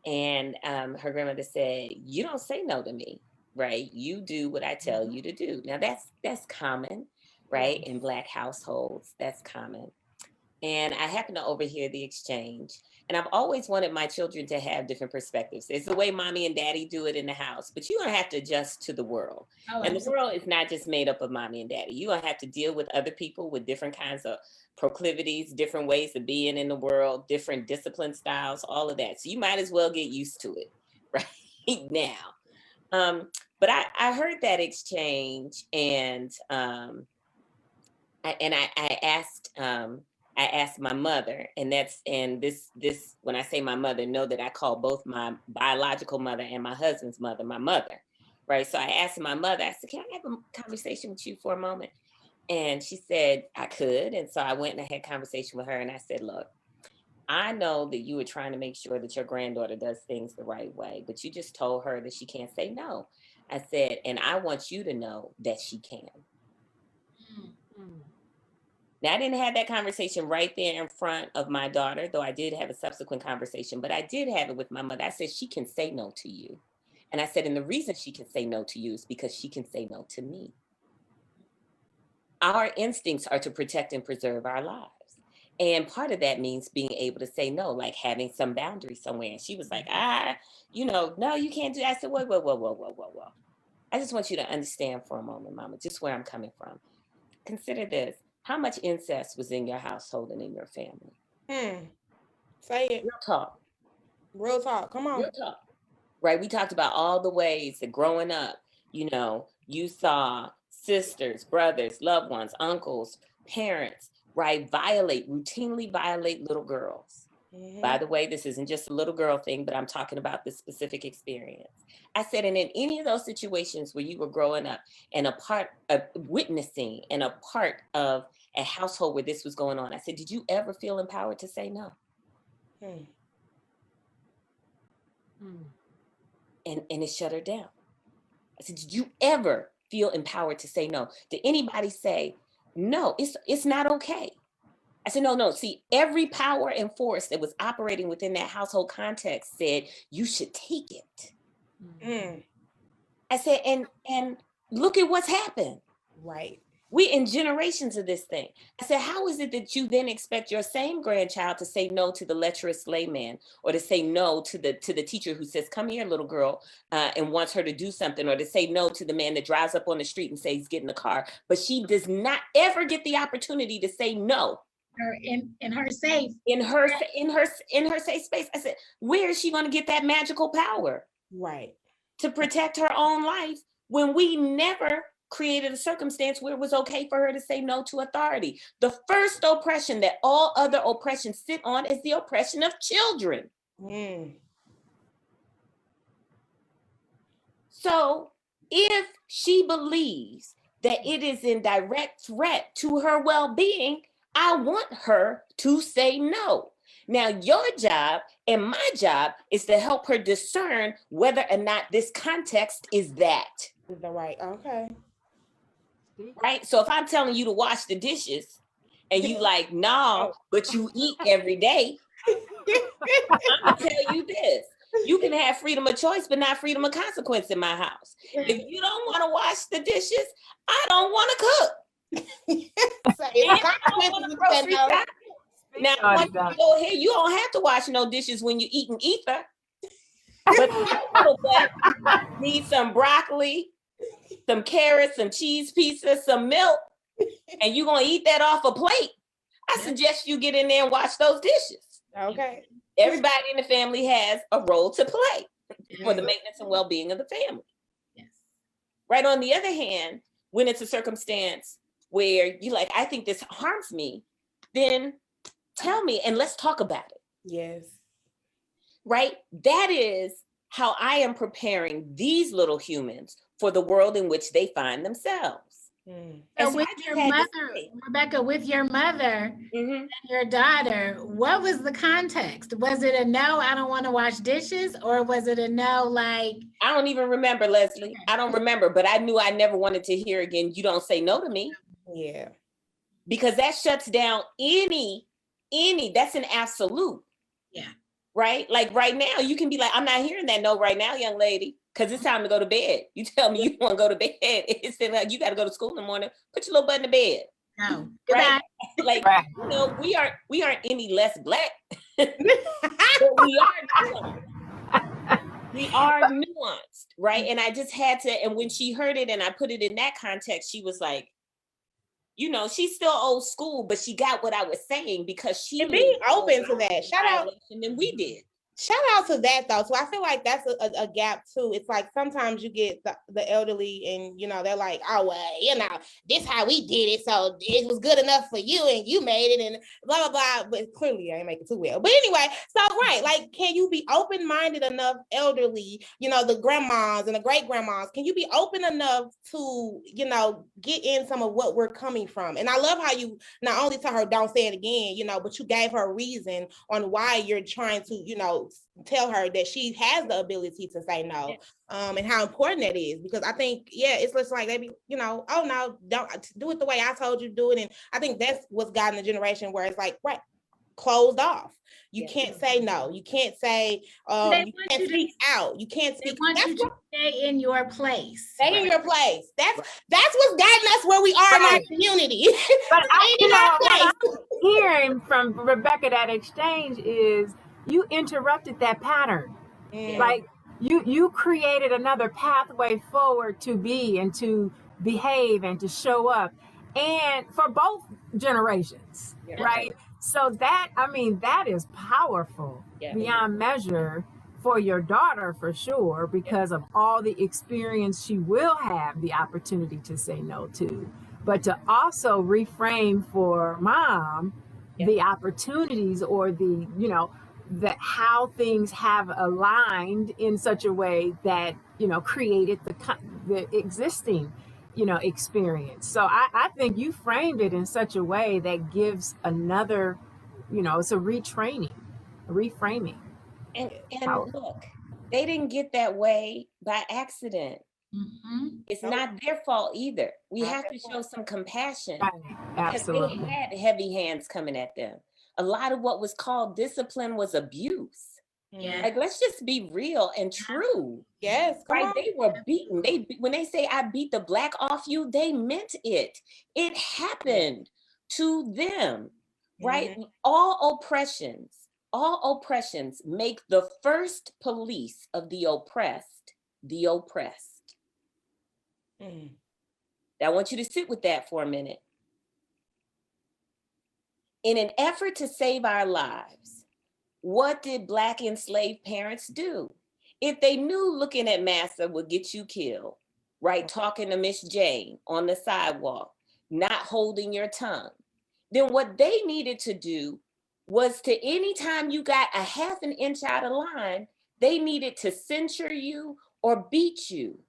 And her grandmother said, "You don't say no to me, right? You do what I tell you to do." Now that's common, right? In Black households, that's common. and I happened to overhear the exchange. And I've always wanted my children to have different perspectives. It's the way mommy and daddy do it in the house, but you're gonna have to adjust to the world. Oh, And the absolutely. world is not just made up of mommy and daddy. You're gonna have to deal with other people with different kinds of proclivities, different ways of being in the world, different discipline styles, all of that. So you might as well get used to it right now. But I heard that exchange, and I asked my mother, and this when I say my mother, know that I call both my biological mother and my husband's mother my mother, right? So I asked my mother, I said, "Can I have a conversation with you for a moment?" And she said I could, and so I went and I had a conversation with her, and I said, "Look, I know that you were trying to make sure that your granddaughter does things the right way, but you just told her that she can't say no." I said, "And I want you to know that she can." Now, I didn't have that conversation right there in front of my daughter, though I did have a subsequent conversation, but I did have it with my mother. I said, "She can say no to you." And I said, "And the reason she can say no to you is because she can say no to me." Our instincts are to protect and preserve our lives. And part of that means being able to say no, like having some boundary somewhere. And she was like, no, you can't do that. I said, whoa, whoa, whoa, whoa, whoa, whoa, whoa. I just want you to understand for a moment, Mama, just where I'm coming from. Consider this. How much incest was in your household and in your family? Say it. Real talk. Real talk. Come on. Real talk. Right? We talked about all the ways that growing up, you saw sisters, brothers, loved ones, uncles, parents, right, routinely violate little girls. By the way, this isn't just a little girl thing, but I'm talking about this specific experience. I said, and in any of those situations where you were growing up and a part of witnessing and a part of a household where this was going on, I said, did you ever feel empowered to say no? And it shut her down. I said, did you ever feel empowered to say no? Did anybody say, no, it's not okay? I said, no. See, every power and force that was operating within that household context said, you should take it. I said, and look at what's happened. Right. We in generations of this thing. I said, how is it that you then expect your same grandchild to say no to the lecherous layman, or to say no to the teacher who says, come here, little girl, and wants her to do something, or to say no to the man that drives up on the street and says, get in the car, but she does not ever get the opportunity to say no. In her safe safe space. I said, where is she going to get that magical power? Right. To protect her own life when we never created a circumstance where it was okay for her to say no to authority. The first oppression that all other oppressions sit on is the oppression of children. So if she believes that it is in direct threat to her well-being, I want her to say no. Now, your job and my job is to help her discern whether or not this context is that. Right. Okay. Right. So if I'm telling you to wash the dishes and you like, no, but you eat every day, I'm gonna tell you this. You can have freedom of choice, but not freedom of consequence in my house. If you don't want to wash the dishes, I don't want to cook. Now, go ahead. You don't have to wash no dishes when you're eating ether. But need some broccoli, some carrots, some cheese pieces, some milk, and you're gonna eat that off a plate. I suggest you get in there and wash those dishes. Okay. Everybody in the family has a role to play for the maintenance and well-being of the family. Yes. Right. On the other hand, when it's a circumstance where you like, I think this harms me, then tell me and let's talk about it. Yes. Right. That is how I am preparing these little humans for the world in which they find themselves. So with your mother, Rebecca, with your mother and your daughter, what was the context? Was it a no, I don't want to wash dishes? Or was it a no, like? I don't even remember, Leslie. I don't remember, but I knew I never wanted to hear again, you don't say no to me. Yeah. Because that shuts down any, that's an absolute. Yeah. Right? Like right now, you can be like, I'm not hearing that no right now, young lady, because it's time to go to bed. You tell me you want to go to bed. It's like, you got to go to school in the morning. Put your little butt in the bed. No. Goodbye. Right? Like, Right. you know, we aren't any less Black, but we are nuanced. We are nuanced, right? And I just had to, and when she heard it and I put it in that context, she was like, you know, she's still old school, but she got what I was saying because she And being open to that. Shout out. than we did. Shout out to that though. So I feel like that's a gap too. It's like sometimes you get the elderly and you know they're like, oh well, you know, this how we did it, so it was good enough for you and you made it and blah blah blah. But clearly I ain't make it too well. But anyway, so right, like can you be open-minded enough, elderly, you know, the grandmas and the great grandmas, can you be open enough to, you know, get in some of what we're coming from? And I love how you not only tell her don't say it again, you know, but you gave her a reason on why you're trying to, you know, tell her that she has the ability to say no, and how important that is, because I think, yeah, it's just like they be, you know, oh no, don't do it the way I told you to do it. And I think that's what's gotten the generation where it's like, right, closed off. You can't say no. You can't say, you can't speak out. You can't speak. They want you to stay in your place. Stay in your place. That's what's gotten us where we are in our community. But in our place. what I'm hearing from Rebecca, that exchange is you interrupted that pattern. Like you created another pathway forward to be and to behave and to show up, and for both generations, right? So that, I mean, that is powerful beyond measure for your daughter, for sure, because of all the experience she will have the opportunity to say no to, but to also reframe for mom the opportunities or the, you know, that how things have aligned in such a way that, you know, created the existing, you know, experience. So I think you framed it in such a way that gives another, you know, it's a retraining, a reframing. And look, they didn't get that way by accident. It's not their fault either. We have to show some compassion. Right. Absolutely. Because they had heavy hands coming at them. A lot of what was called discipline was abuse. Like, let's just be real and true. Yes, right. They were beaten. When they say I beat the Black off you, they meant it. It happened to them, right? All oppressions make the first police of the oppressed the oppressed. Now, I want you to sit with that for a minute. In an effort to save our lives, what did Black enslaved parents do? If they knew looking at Massa would get you killed, right? Talking to Miss Jane on the sidewalk, not holding your tongue, then what they needed to do was to, anytime you got a half an inch out of line, they needed to censure you or beat you.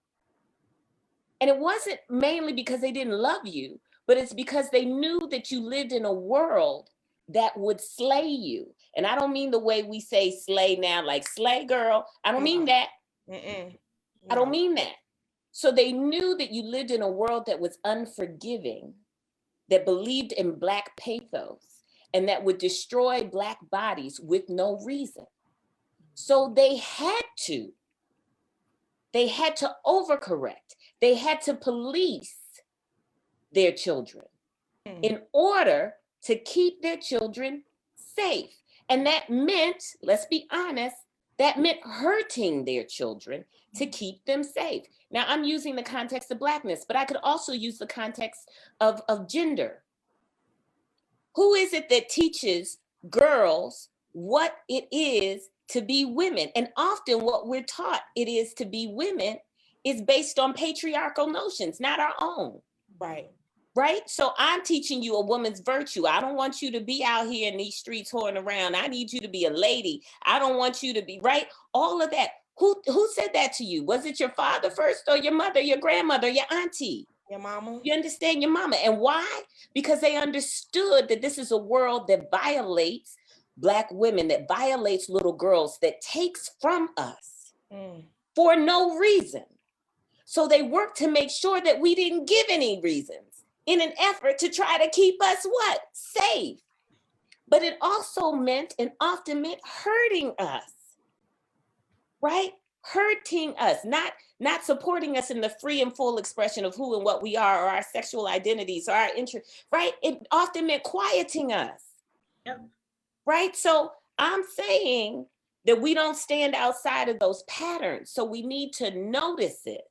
And it wasn't mainly because they didn't love you, but it's because they knew that you lived in a world that would slay you. And I don't mean the way we say slay now, like slay girl. I don't mean that. I don't mean that. So they knew that you lived in a world that was unforgiving, that believed in Black pathos, and that would destroy Black bodies with no reason. So they had to overcorrect. They had to police their children in order to keep their children safe. And that meant, let's be honest, that meant hurting their children to keep them safe. Now, I'm using the context of Blackness, but I could also use the context of gender. Who is it that teaches girls what it is to be women? And often what we're taught it is to be women is based on patriarchal notions, not our own. Right? So I'm teaching you a woman's virtue. I don't want you to be out here in these streets whoring around. I need you to be a lady. I don't want you to be, right? All of that. Who said that to you? Was it your father first, or your mother, your grandmother, your auntie? Your mama? You understand, your mama. And why? Because they understood that this is a world that violates Black women, that violates little girls, that takes from us for no reason. So they worked to make sure that we didn't give any reasons in an effort to try to keep us what? Safe. But it also meant, and often meant, hurting us, right? Hurting us, not not supporting us in the free and full expression of who and what we are, or our sexual identities, or our interests, right? It often meant quieting us. Yep. Right? So I'm saying that we don't stand outside of those patterns. So we need to notice it.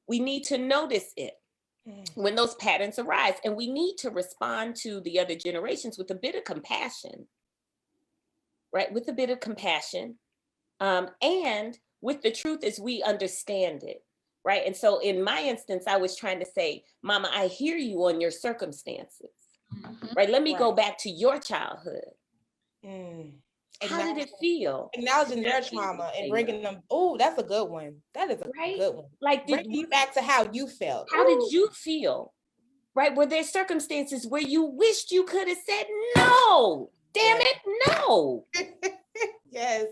We need to notice it when those patterns arise. And we need to respond to the other generations with a bit of compassion, right? With a bit of compassion, and with the truth as we understand it, right? And so in my instance, I was trying to say, Mama, I hear you on your circumstances, right? Let me go back to your childhood. How did it feel? Acknowledging their trauma and bringing them. Oh, that's a good one. That is a good one. Like, bring me back to how you felt. How did you feel? Right? Were there circumstances where you wished you could have said no? Damn it, no. Yes.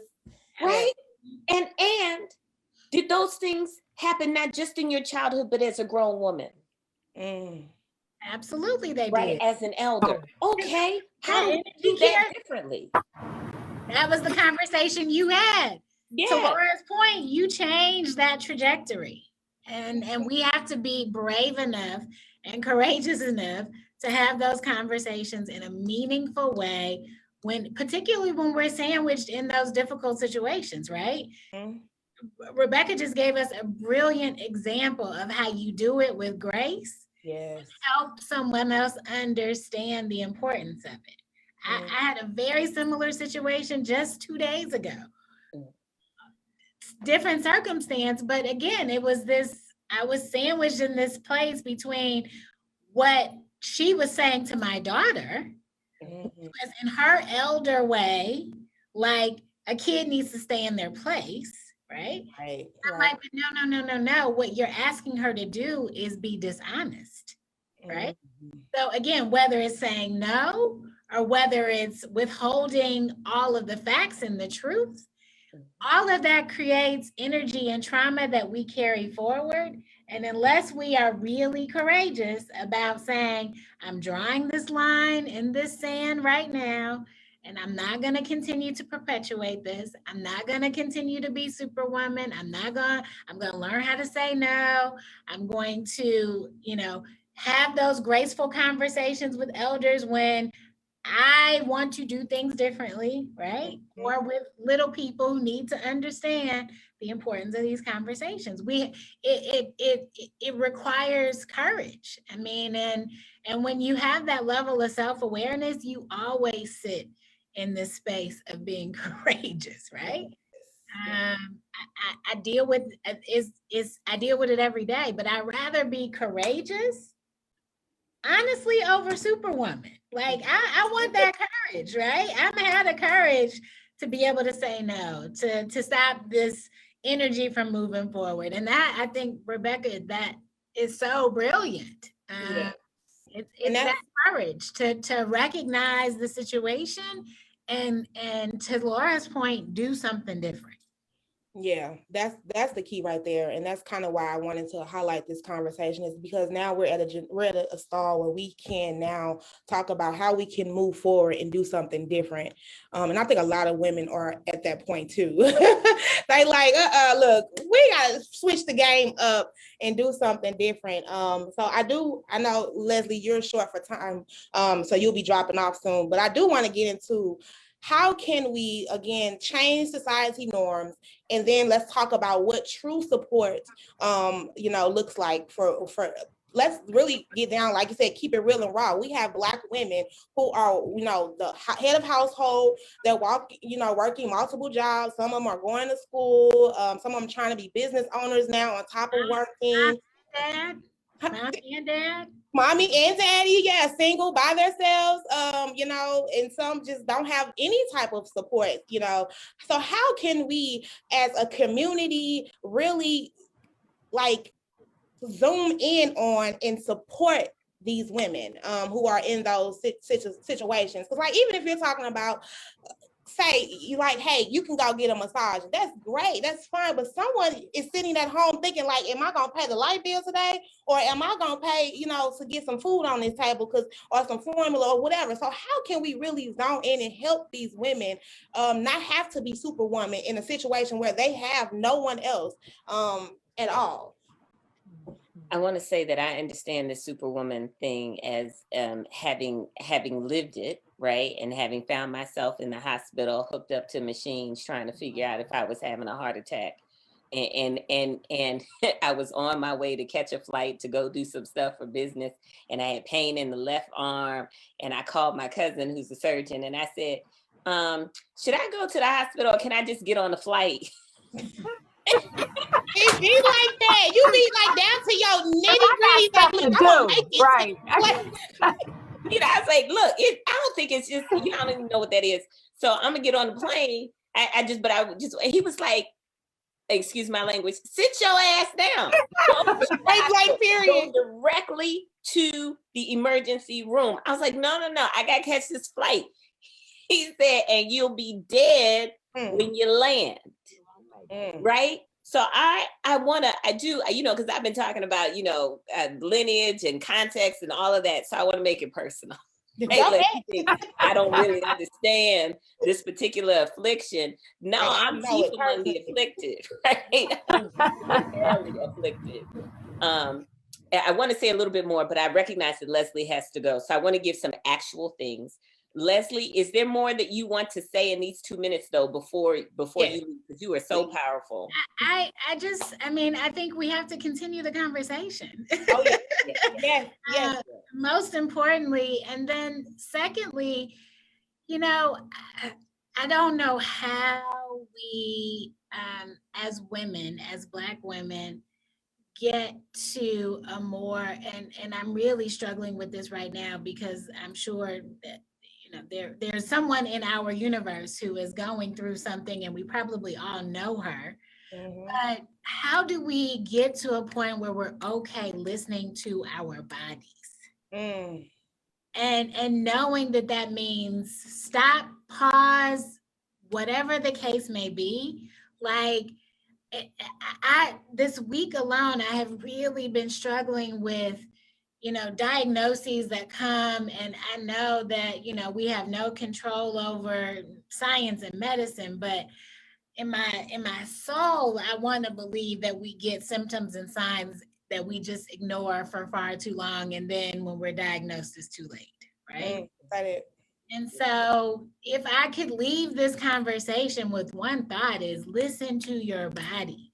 Right? And did those things happen not just in your childhood, but as a grown woman? Absolutely, they did. As an elder. Okay. How do you do that differently? That was the conversation you had. Yeah. To Laura's point, you changed that trajectory. And we have to be brave enough and courageous enough to have those conversations in a meaningful way, particularly when we're sandwiched in those difficult situations, right? Rebecca just gave us a brilliant example of how you do it with grace. Yes. Help someone else understand the importance of it. I had a very similar situation just 2 days ago. Different circumstance, but again, I was sandwiched in this place between what she was saying to my daughter, was in her elder way, like a kid needs to stay in their place, right? I'm like, no. What you're asking her to do is be dishonest, right? So again, whether it's saying no, or whether it's withholding all of the facts and the truth, all of that creates energy and trauma that we carry forward. And unless we are really courageous about saying, I'm drawing this line in this sand right now, and I'm not going to continue to perpetuate this. I'm not going to continue to be Superwoman. I'm going to learn how to say no. I'm going to, have those graceful conversations with elders when I want to do things differently, right? Or with little people who need to understand the importance of these conversations. It requires courage. I mean, and when you have that level of self-awareness, you always sit in this space of being courageous, right? I deal with it every day, but I'd rather be courageous, honestly, over Superwoman. Like I want that courage, right? I've had the courage to be able to say no, to stop this energy from moving forward. And that, I think, Rebecca, that is so brilliant. It's that courage to recognize the situation and to Laura's point, do something different. Yeah, that's the key right there, and that's kind of why I wanted to highlight this conversation, is because now we're at a stall where we can now talk about how we can move forward and do something different. And I think a lot of women are at that point too. They like, look, we gotta switch the game up and do something different. So I know, Leslie, you're short for time, so you'll be dropping off soon, but I do want to get into how can we, again, change society norms, and then let's talk about what true support, looks like for. Let's really get down, like you said, keep it real and raw. We have Black women who are, the head of household. They're working multiple jobs. Some of them are going to school. Some of them trying to be business owners now on top of working. Mommy and daddy, single by themselves, and some just don't have any type of support, So how can we as a community really zoom in on and support these women who are in those situations? Because even if you're talking about, say you hey, you can go get a massage, that's great, that's fine, but someone is sitting at home thinking am I gonna pay the light bill today, or am I gonna pay to get some food on this table or some formula or whatever? So how can we really zone in and help these women not have to be Superwoman in a situation where they have no one else? at all. I want to say that I understand the Superwoman thing as having lived it, right, and having found myself in the hospital, hooked up to machines, trying to figure out if I was having a heart attack, and I was on my way to catch a flight to go do some stuff for business, and I had pain in the left arm, and I called my cousin who's a surgeon, and I said, should I go to the hospital or can I just get on the flight? It be like that. You be like down to your nitty gritty. Like, look, I'm gonna make it. Right. You know, I was like, look, I don't think it's just, I don't even know what that is. So I'm gonna get on the plane. He was like, excuse my language, sit your ass down. Like, period. Go directly to the emergency room. I was like, no, I gotta catch this flight. He said, and you'll be dead when you land. Right? So I do, you know, because I've been talking about, you know, lineage and context and all of that. So I want to make it personal. Right? Like, I don't really understand this particular affliction. No, I'm chief among the afflicted, right? I'm barely afflicted. I want to say a little bit more, but I recognize that Leslie has to go. So I want to give some actual things. Leslie, is there more that you want to say in these 2 minutes though, before you leave? Because you are so powerful. I think we have to continue the conversation. Oh, yeah. Yes. Most importantly, and then secondly, you know, I don't know how we, as women, as Black women, get to a more, and I'm really struggling with this right now because I'm sure that, you know, there's someone in our universe who is going through something and we probably all know her. But how do we get to a point where we're okay listening to our bodies? And knowing that means stop, pause, whatever the case may be. Like, this week alone, I have really been struggling with, you know, diagnoses that come, and I know that, you know, we have no control over science and medicine, but in my soul, I want to believe that we get symptoms and signs that we just ignore for far too long, and then when we're diagnosed, it's too late, right? And so if I could leave this conversation with one thought, is listen to your body.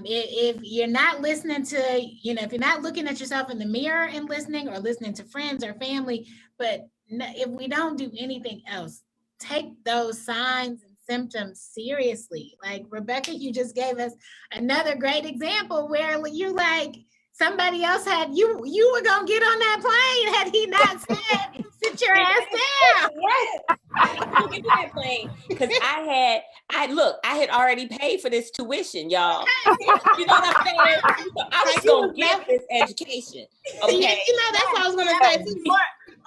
If you're not listening to, you know, if you're not looking at yourself in the mirror and listening, or listening to friends or family, but if we don't do anything else, take those signs and symptoms seriously. Like Rebecca, you just gave us another great example where you're like, somebody else had, you were gonna get on that plane had he not said, sit your ass down. Right. Get that plane. Because I had already paid for this tuition, y'all. You know what I'm saying? I was gonna get this education. Okay. You know, that's what I was gonna say.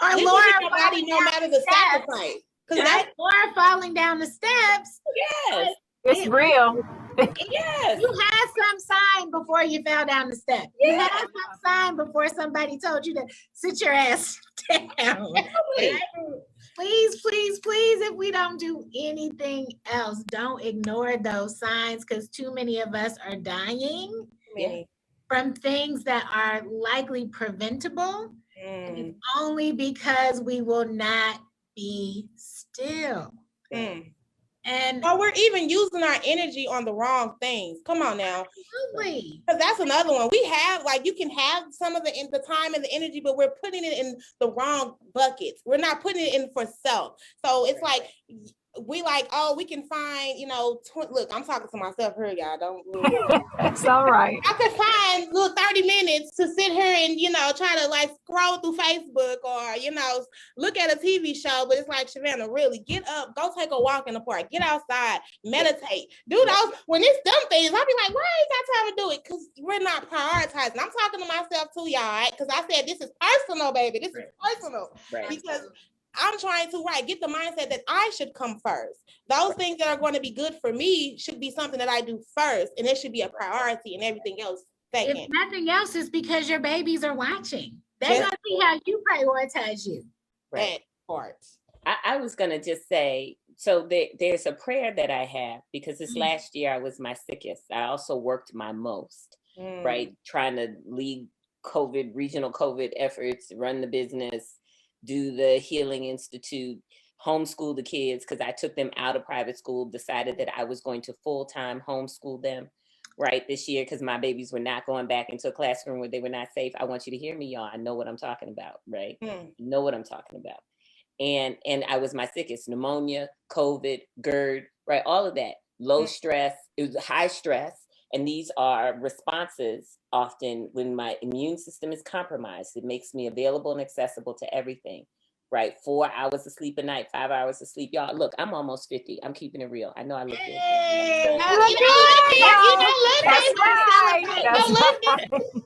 Or Laura, body no matter the sacrifice. Because that's Laura falling down the steps. Yes. It's real. Yes. You had some sign before you fell down the steps. You had some sign before somebody told you to sit your ass down. Right? Please, if we don't do anything else, don't ignore those signs, because too many of us are dying from things that are likely preventable. And it's only because we will not be still. And we're even using our energy on the wrong things. Come on now. Absolutely. Because that's another one. We have, like, you can have some of the time and the energy, but we're putting it in the wrong buckets. We're not putting it in for self. So it's like, we like, oh, we can find, you know, look, I'm talking to myself here, y'all. Don't. It's all right. I could find little 30 minutes to sit here and, you know, try to like scroll through Facebook or, you know, look at a TV show. But it's like, Savannah, really get up, go take a walk in the park, get outside, meditate, do those. When it's dumb things, I'll be like, why ain't got time to do it? Because we're not prioritizing. I'm talking to myself too, y'all, right? Because I said, this is personal, baby. This is personal. Right. Because I'm trying to get the mindset that I should come first. Those things that are going to be good for me should be something that I do first, and it should be a priority, and everything else second. If nothing else, is because your babies are watching. They're going to see how you prioritize you. That part. I was going to just say so there's a prayer that I have, because this last year I was my sickest. I also worked my most, right? Trying to lead regional COVID efforts, run the business, do the Healing Institute, homeschool the kids, because I took them out of private school, decided that I was going to full-time homeschool them, right, this year, because my babies were not going back into a classroom where they were not safe. I want you to hear me, y'all. I know what I'm talking about, right? I know what I'm talking about. And I was my sickest, pneumonia, COVID, GERD, right? All of that, low stress, it was high stress. And these are responses often when my immune system is compromised. It makes me available and accessible to everything, right? 4 hours of sleep a night, 5 hours of sleep. Y'all, look, I'm almost 50. I'm keeping it real. I know I look good.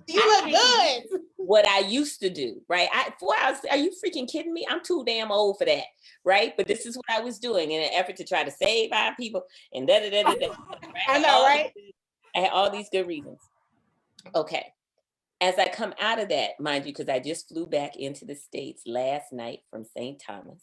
You look good. What I used to do, right? 4 hours, are you freaking kidding me? I'm too damn old for that, right? But this is what I was doing in an effort to try to save our people and da-da-da-da-da. I know, right? I had all these good reasons. Okay. As I come out of that, mind you, because I just flew back into the States last night from St. Thomas.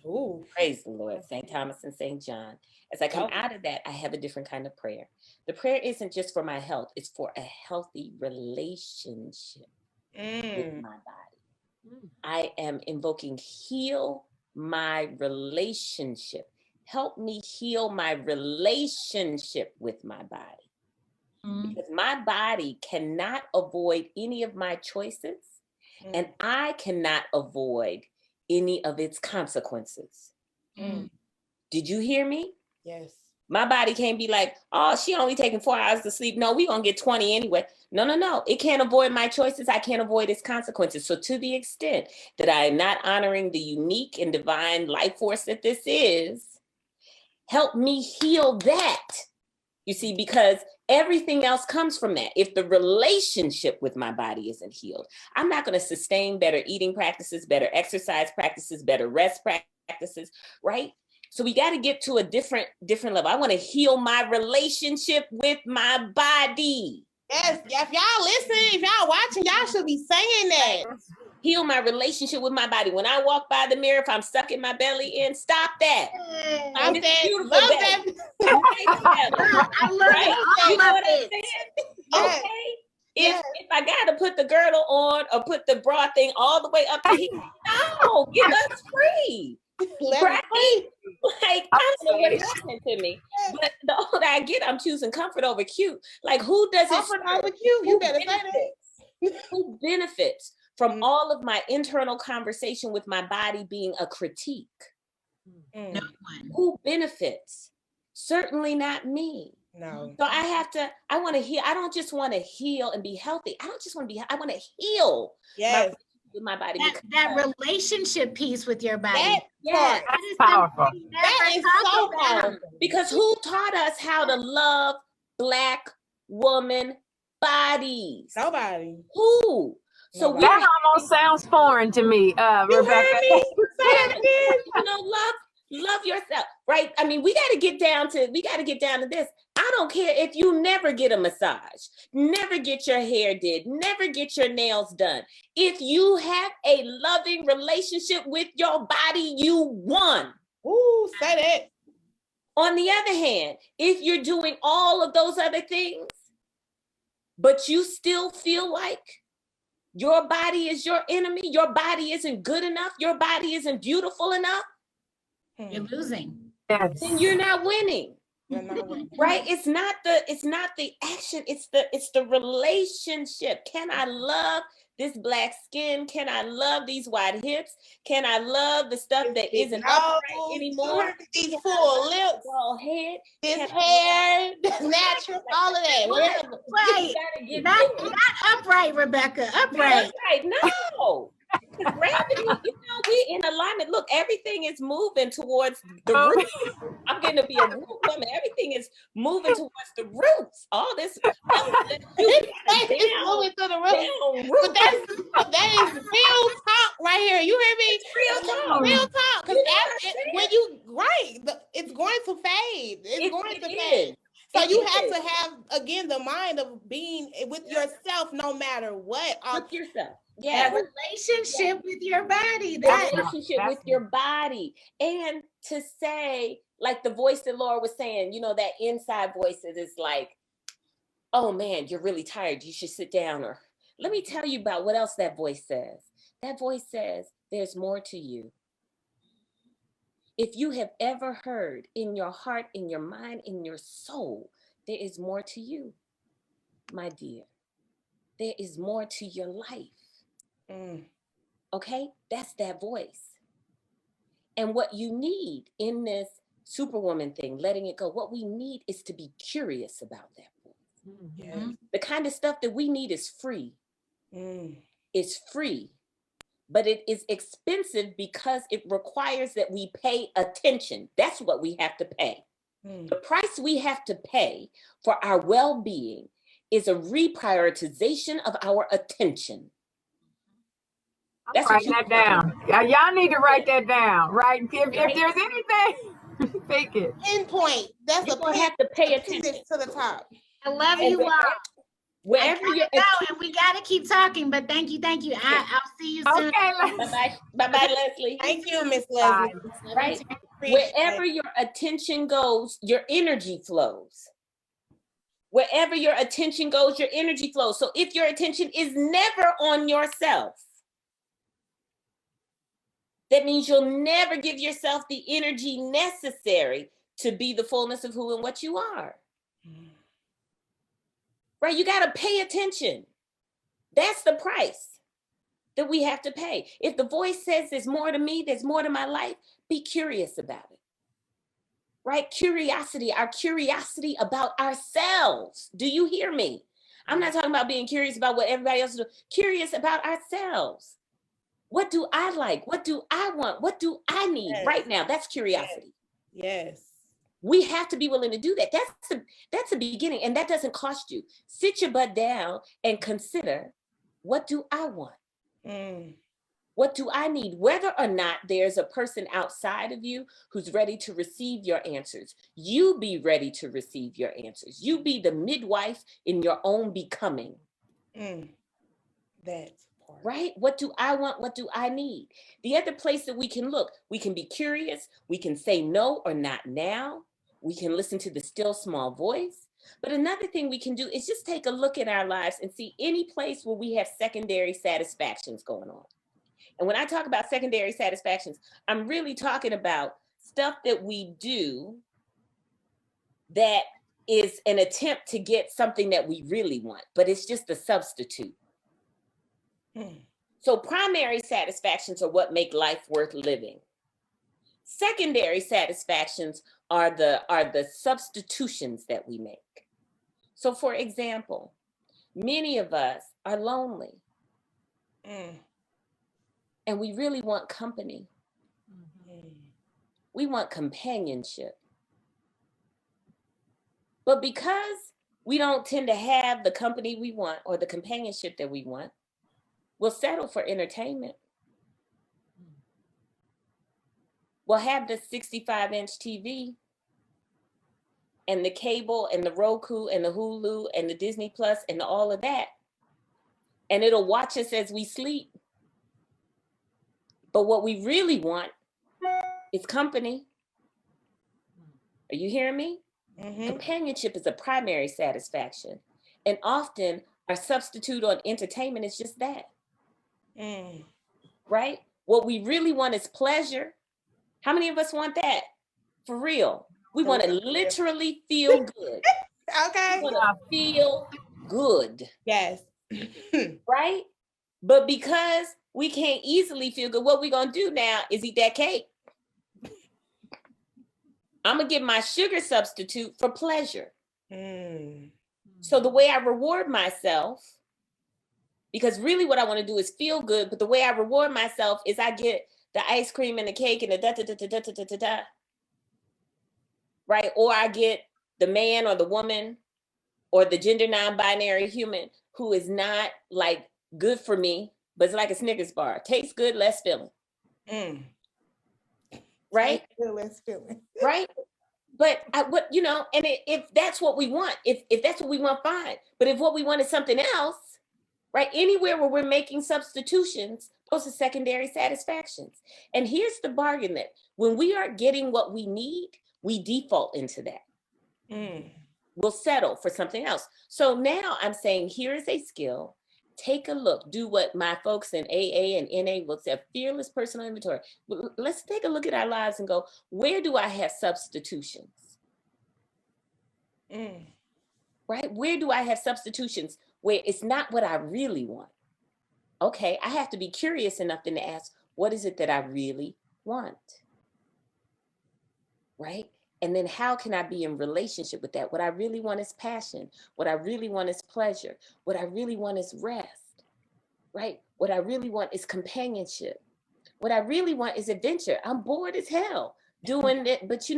Ooh. Praise the Lord, St. Thomas and St. John. As I come out of that, I have a different kind of prayer. The prayer isn't just for my health, it's for a healthy relationship with my body. I am invoking, heal my relationship. Help me heal my relationship with my body. Because my body cannot avoid any of my choices, and I cannot avoid any of its consequences. Did you hear me? Yes. My body can't be like, oh, she only taking 4 hours to sleep. No, we gonna get 20 anyway. No. It can't avoid my choices. I can't avoid its consequences. So to the extent that I am not honoring the unique and divine life force that this is, help me heal that. You see, because everything else comes from that. If the relationship with my body isn't healed, I'm not going to sustain better eating practices, better exercise practices, better rest practices, right? So we got to get to a different level. I want to heal my relationship with my body. Yes, if y'all listening, if y'all watching, y'all should be saying that. Heal my relationship with my body. When I walk by the mirror, if I'm sucking my belly in, stop that. I'm beautiful love belly. I love right? You know what I'm it. saying? Yes. Okay. Yes. If I gotta put the girdle on or put the bra thing all the way up to here, no, give us free. Right? Like, I don't know what is happening to me, but the older I get, I'm choosing comfort over cute. Like, who does it? Comfort over cute. You better say that. Who benefits from all of my internal conversation with my body being a critique? No one. Who benefits? Certainly not me. No. So I want to heal. I don't just want to heal and be healthy. I don't just want to be, I want to heal. Yes. With my body. That relationship piece with your body. That is powerful. That is so powerful. Because who taught us how to love Black woman bodies? Nobody. Who? So that almost sounds foreign to me, Rebecca. You know, love yourself, right? I mean, we got to get down to this. I don't care if you never get a massage, never get your hair did, never get your nails done. If you have a loving relationship with your body, you won. Ooh, say that. On the other hand, if you're doing all of those other things, but you still feel like your body is your enemy, your body isn't good enough, your body isn't beautiful enough, you're losing. Yes. Then you're not winning. You're not winning. Right? It's not the action, it's the relationship. Can I love this Black skin? Can I love these wide hips? Can I love the stuff that isn't upright anymore? These full lips, head, this hair, this natural, all of that. Right. Not upright, Rebecca. Upright. Right. No. Gravity, we in alignment. Look, everything is moving towards the roots. I'm getting to be a root woman. Everything is moving towards the roots. All this it's moving to the roots. But that is real talk right here. You hear me? Real talk. Because when you it's going to fade. It's going to fade. So you have to have, again, the mind of being with yourself no matter what. With yourself. Yeah. That relationship with your body. That That relationship with your body. And to say, like the voice that Laura was saying, you know, that inside voice that is like, oh man, you're really tired. You should sit down. Or let me tell you about what else that voice says. That voice says, there's more to you. If you have ever heard in your heart, in your mind, in your soul, there is more to you, my dear. There is more to your life. Okay? That's that voice. And what you need in this Superwoman thing, letting it go, what we need is to be curious about that voice. Yes. The kind of stuff that we need is free. It's free. But it is expensive because it requires that we pay attention. That's what we have to pay. The price we have to pay for our well-being is a reprioritization of our attention. That's writing that down. Y'all need to write that down, right? If there's anything, think it. Pinpoint. That's You're going to have to pay attention to the top. I love you all. Wherever you're and we gotta keep talking, but thank you. I'll see you soon. Okay, bye, Leslie. Thank you, Miss Leslie. Right? Wherever your attention goes, your energy flows. Wherever your attention goes, your energy flows. So if your attention is never on yourself, that means you'll never give yourself the energy necessary to be the fullness of who and what you are. Right? You got to pay attention. That's the price that we have to pay. If the voice says there's more to me, there's more to my life, be curious about it. Right? Curiosity, our curiosity about ourselves. Do you hear me? I'm not talking about being curious about what everybody else is doing. Curious about ourselves. What do I like? What do I want? What do I need right now? That's curiosity. Yes. We have to be willing to do that. That's a beginning, and that doesn't cost you. Sit your butt down and consider, what do I want? What do I need? Whether or not there's a person outside of you who's ready to receive your answers, you be ready to receive your answers. You be the midwife in your own becoming. That's part. Right? What do I want? What do I need? The other place that we can look, we can be curious. We can say no or not now. We can listen to the still small voice. But another thing we can do is just take a look at our lives and see any place where we have secondary satisfactions going on. And when I talk about secondary satisfactions, I'm really talking about stuff that we do that is an attempt to get something that we really want, but it's just a substitute. So primary satisfactions are what make life worth living. Secondary satisfactions are the substitutions that we make. So for example, many of us are lonely. And we really want company. We want companionship. But because we don't tend to have the company we want or the companionship that we want, we'll settle for entertainment. We'll have the 65-inch TV and the cable and the Roku and the Hulu and the Disney Plus and all of that. And it'll watch us as we sleep. But what we really want is company. Are you hearing me? Companionship is a primary satisfaction. And often our substitute on entertainment is just that. Right? What we really want is pleasure. How many of us want that? For real. We want to literally feel good. Okay. We want to feel good. Yes. Right? But because we can't easily feel good, what we're going to do now is eat that cake. I'm going to get my sugar substitute for pleasure. So the way I reward myself, because really what I want to do is feel good, but the way I reward myself is I get the ice cream and the cake and the da-da-da-da-da-da-da-da. Right? Or I get the man or the woman or the gender non-binary human who is not like good for me, but it's like a Snickers bar. Tastes good, less filling. Right? Less filling. Right? But if that's what we want, if that's what we want, fine. But if what we want is something else, right? Anywhere where we're making substitutions, those are secondary satisfactions. And here's the bargain, that when we are getting what we need, we default into that. We'll settle for something else. So now I'm saying, here is a skill. Take a look, do what my folks in AA and NA looks at, fearless personal inventory. Let's take a look at our lives and go, where do I have substitutions? Right? Where do I have substitutions where it's not what I really want? Okay, I have to be curious enough then to ask, what is it that I really want? Right? And then how can I be in relationship with that? What I really want is passion. What I really want is pleasure. What I really want is rest, right? What I really want is companionship. What I really want is adventure. I'm bored as hell doing it, but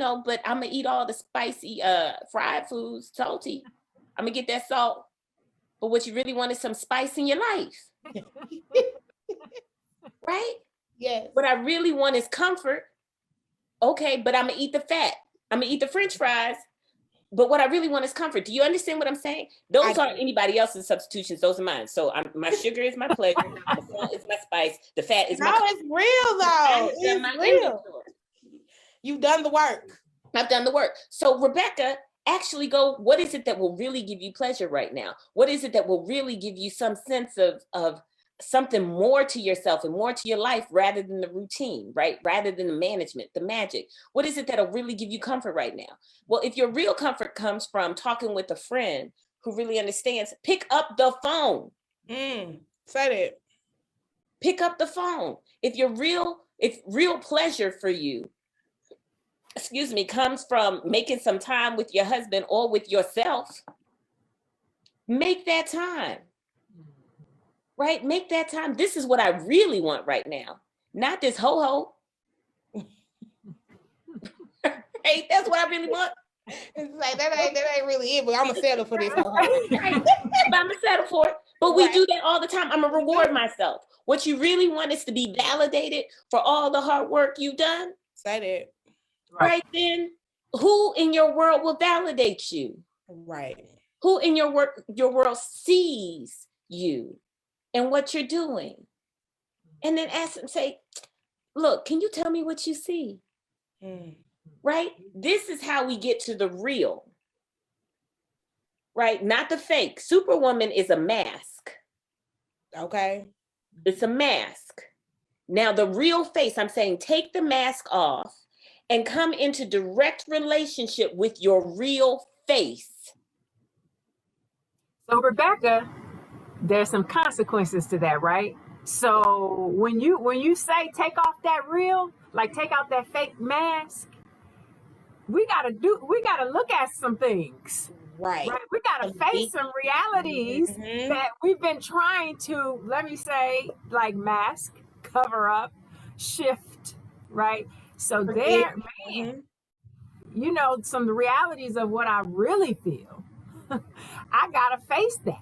I'm gonna eat all the spicy fried foods, salty. I'm gonna get that salt. But what you really want is some spice in your life. Right? Yes. What I really want is comfort. Okay, but I'm gonna eat the fat. I'm gonna eat the French fries, but what I really want is comfort. Do you understand what I'm saying? Those aren't anybody else's substitutions. Those are mine. So my sugar is my pleasure. The salt is my spice. The fat is my comfort. It's real though. It's real. You've done the work. I've done the work. So Rebecca, actually go, what is it that will really give you pleasure right now? What is it that will really give you some sense of something more to yourself and more to your life rather than the routine, right? Rather than the management, the magic. What is it that'll really give you comfort right now? Well, if your real comfort comes from talking with a friend who really understands, pick up the phone. Said it. Pick up the phone. If real pleasure for you, comes from making some time with your husband or with yourself, make that time. Right? Make that time. This is what I really want right now. Not this ho-ho. Hey, that's what I really want. It's like, that ain't really it, but I'm going to settle for this ho-ho. Right. But I'm going to settle for it. But we do that all the time. I'm going to reward myself. What you really want is to be validated for all the hard work you've done. Said it. Right then, who in your world will validate you? Right. Who in your world sees you and what you're doing? And then ask them, say, look, can you tell me what you see? Right? This is how we get to the real. Right? Not the fake. Superwoman is a mask. Okay. It's a mask. Now, the real face, I'm saying, take the mask off and come into direct relationship with your real face. So Rebecca, there's some consequences to that, right? So when you say take off that real, like take out that fake mask, we gotta look at some things. Right. We gotta face some realities that we've been trying to, let me say, like mask, cover up, shift, right? So there, man, some of the realities of what I really feel. I gotta face that.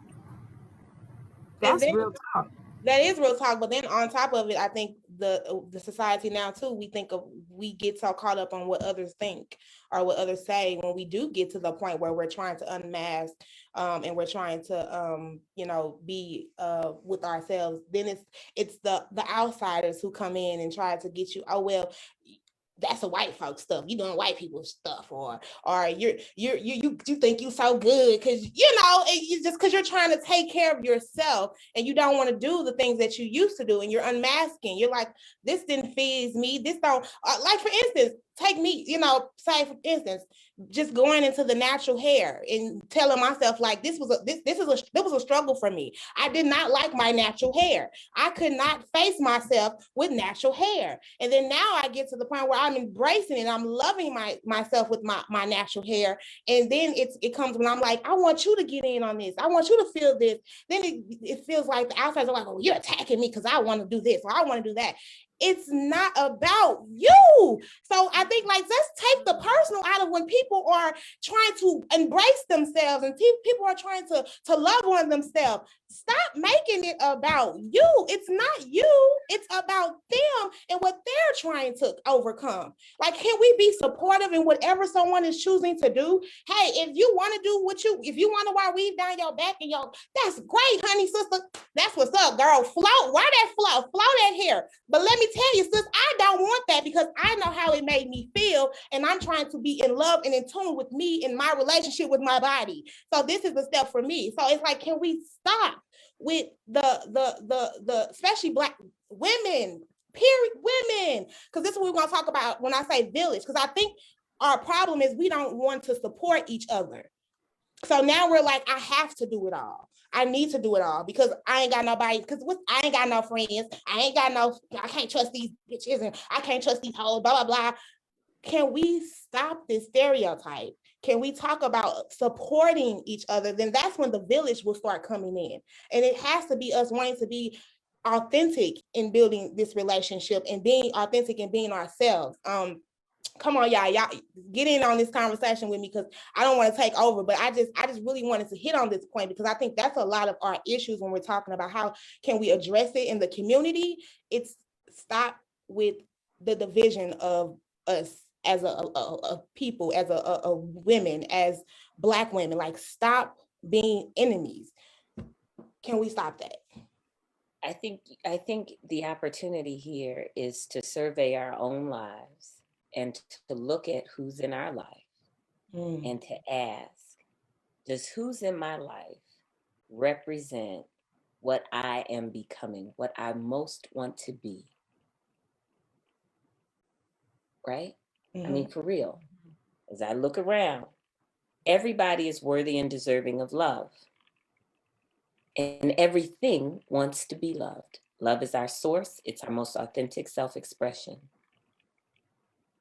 That's real talk. That is real talk. But then on top of it, I think the society now too, we get so caught up on what others think or what others say when we do get to the point where we're trying to unmask and we're trying to be with ourselves. Then it's the outsiders who come in and try to get you, oh well, that's a white folk stuff. You doing white people stuff, or you think you so good because just because you're trying to take care of yourself and you don't want to do the things that you used to do, and you're unmasking. You're like, this didn't feed me. This don't like, for instance, take me, say for instance, just going into the natural hair and telling myself like this was a struggle for me. I did not like my natural hair. I could not face myself with natural hair. And then now I get to the point where I'm embracing it. I'm loving myself with my natural hair. And then it comes when I'm like, I want you to get in on this. I want you to feel this. Then it feels like the outsiders are like, oh, you're attacking me because I want to do this or I want to do that. It's not about you. So I think let's take the personal out of when people are trying to embrace themselves and people are trying to love on themselves. Stop making it about you. It's not you. It's about them and what they're trying to overcome. Like, can we be supportive in whatever someone is choosing to do? Hey, if you want to do if you want to wear weave down your back and that's great, honey, sister. That's what's up, girl. Float, wear that float that hair. But let me tell you, sis, I don't want that because I know how it made me feel, and I'm trying to be in love and in tune with me in my relationship with my body. So this is the step for me. So it's like, can we stop with the especially Black women, period, women, because this is what we're going to talk about when I say village, because I think our problem is we don't want to support each other. So now we're like, I have to do it all. I need to do it all because I ain't got nobody, because I ain't got no friends. I can't trust these bitches and I can't trust these hoes, blah, blah, blah. Can we stop this stereotype? Can we talk about supporting each other? Then that's when the village will start coming in. And it has to be us wanting to be authentic in building this relationship and being authentic and being ourselves. Come on, y'all get in on this conversation with me because I don't want to take over, but I just really wanted to hit on this point because I think that's a lot of our issues when we're talking about how can we address it in the community. It's stop with the division of us as a people, as a women, as Black women. Like, stop being enemies. Can we stop that? I think the opportunity here is to survey our own lives and to look at who's in our life and to ask, does who's in my life represent what I am becoming, what I most want to be? Right? I mean, for real, as I look around, everybody is worthy and deserving of love. And everything wants to be loved. Love is our source. It's our most authentic self-expression.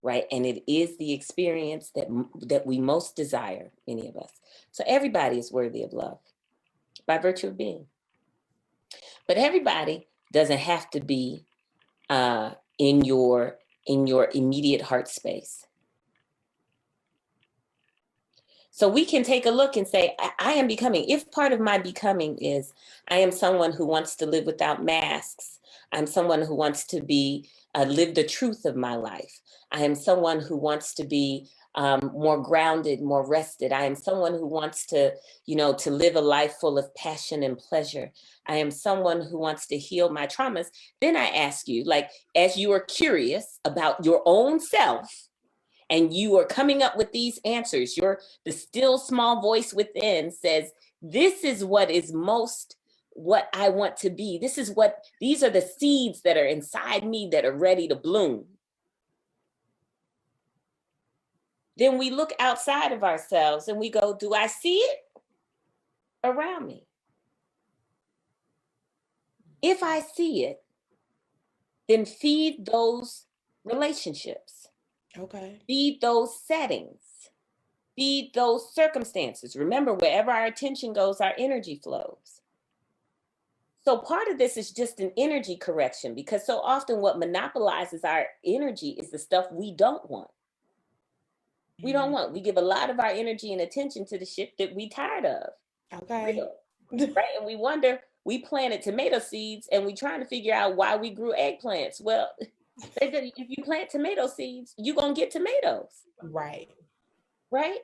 Right? And it is the experience that we most desire, many of us. So everybody is worthy of love by virtue of being. But everybody doesn't have to be in your immediate heart space. So we can take a look and say, I am becoming, if part of my becoming is, I am someone who wants to live without masks. I'm someone who wants to be, live the truth of my life. I am someone who wants to be more grounded, more rested. I am someone who wants to, to live a life full of passion and pleasure. I am someone who wants to heal my traumas. Then I ask you, like, as you are curious about your own self, and you are coming up with these answers, the still small voice within says, this is what is most what I want to be. These are the seeds that are inside me that are ready to bloom. Then we look outside of ourselves and we go, do I see it around me? If I see it, then feed those relationships. Okay. Feed those settings. Feed those circumstances. Remember, wherever our attention goes, our energy flows. So part of this is just an energy correction, because so often what monopolizes our energy is the stuff we don't want. We don't want. We give a lot of our energy and attention to the shit that we tired of. Okay. Right? And we wonder, we planted tomato seeds and we trying to figure out why we grew eggplants. Well, they said if you plant tomato seeds, you're going to get tomatoes. Right. Right?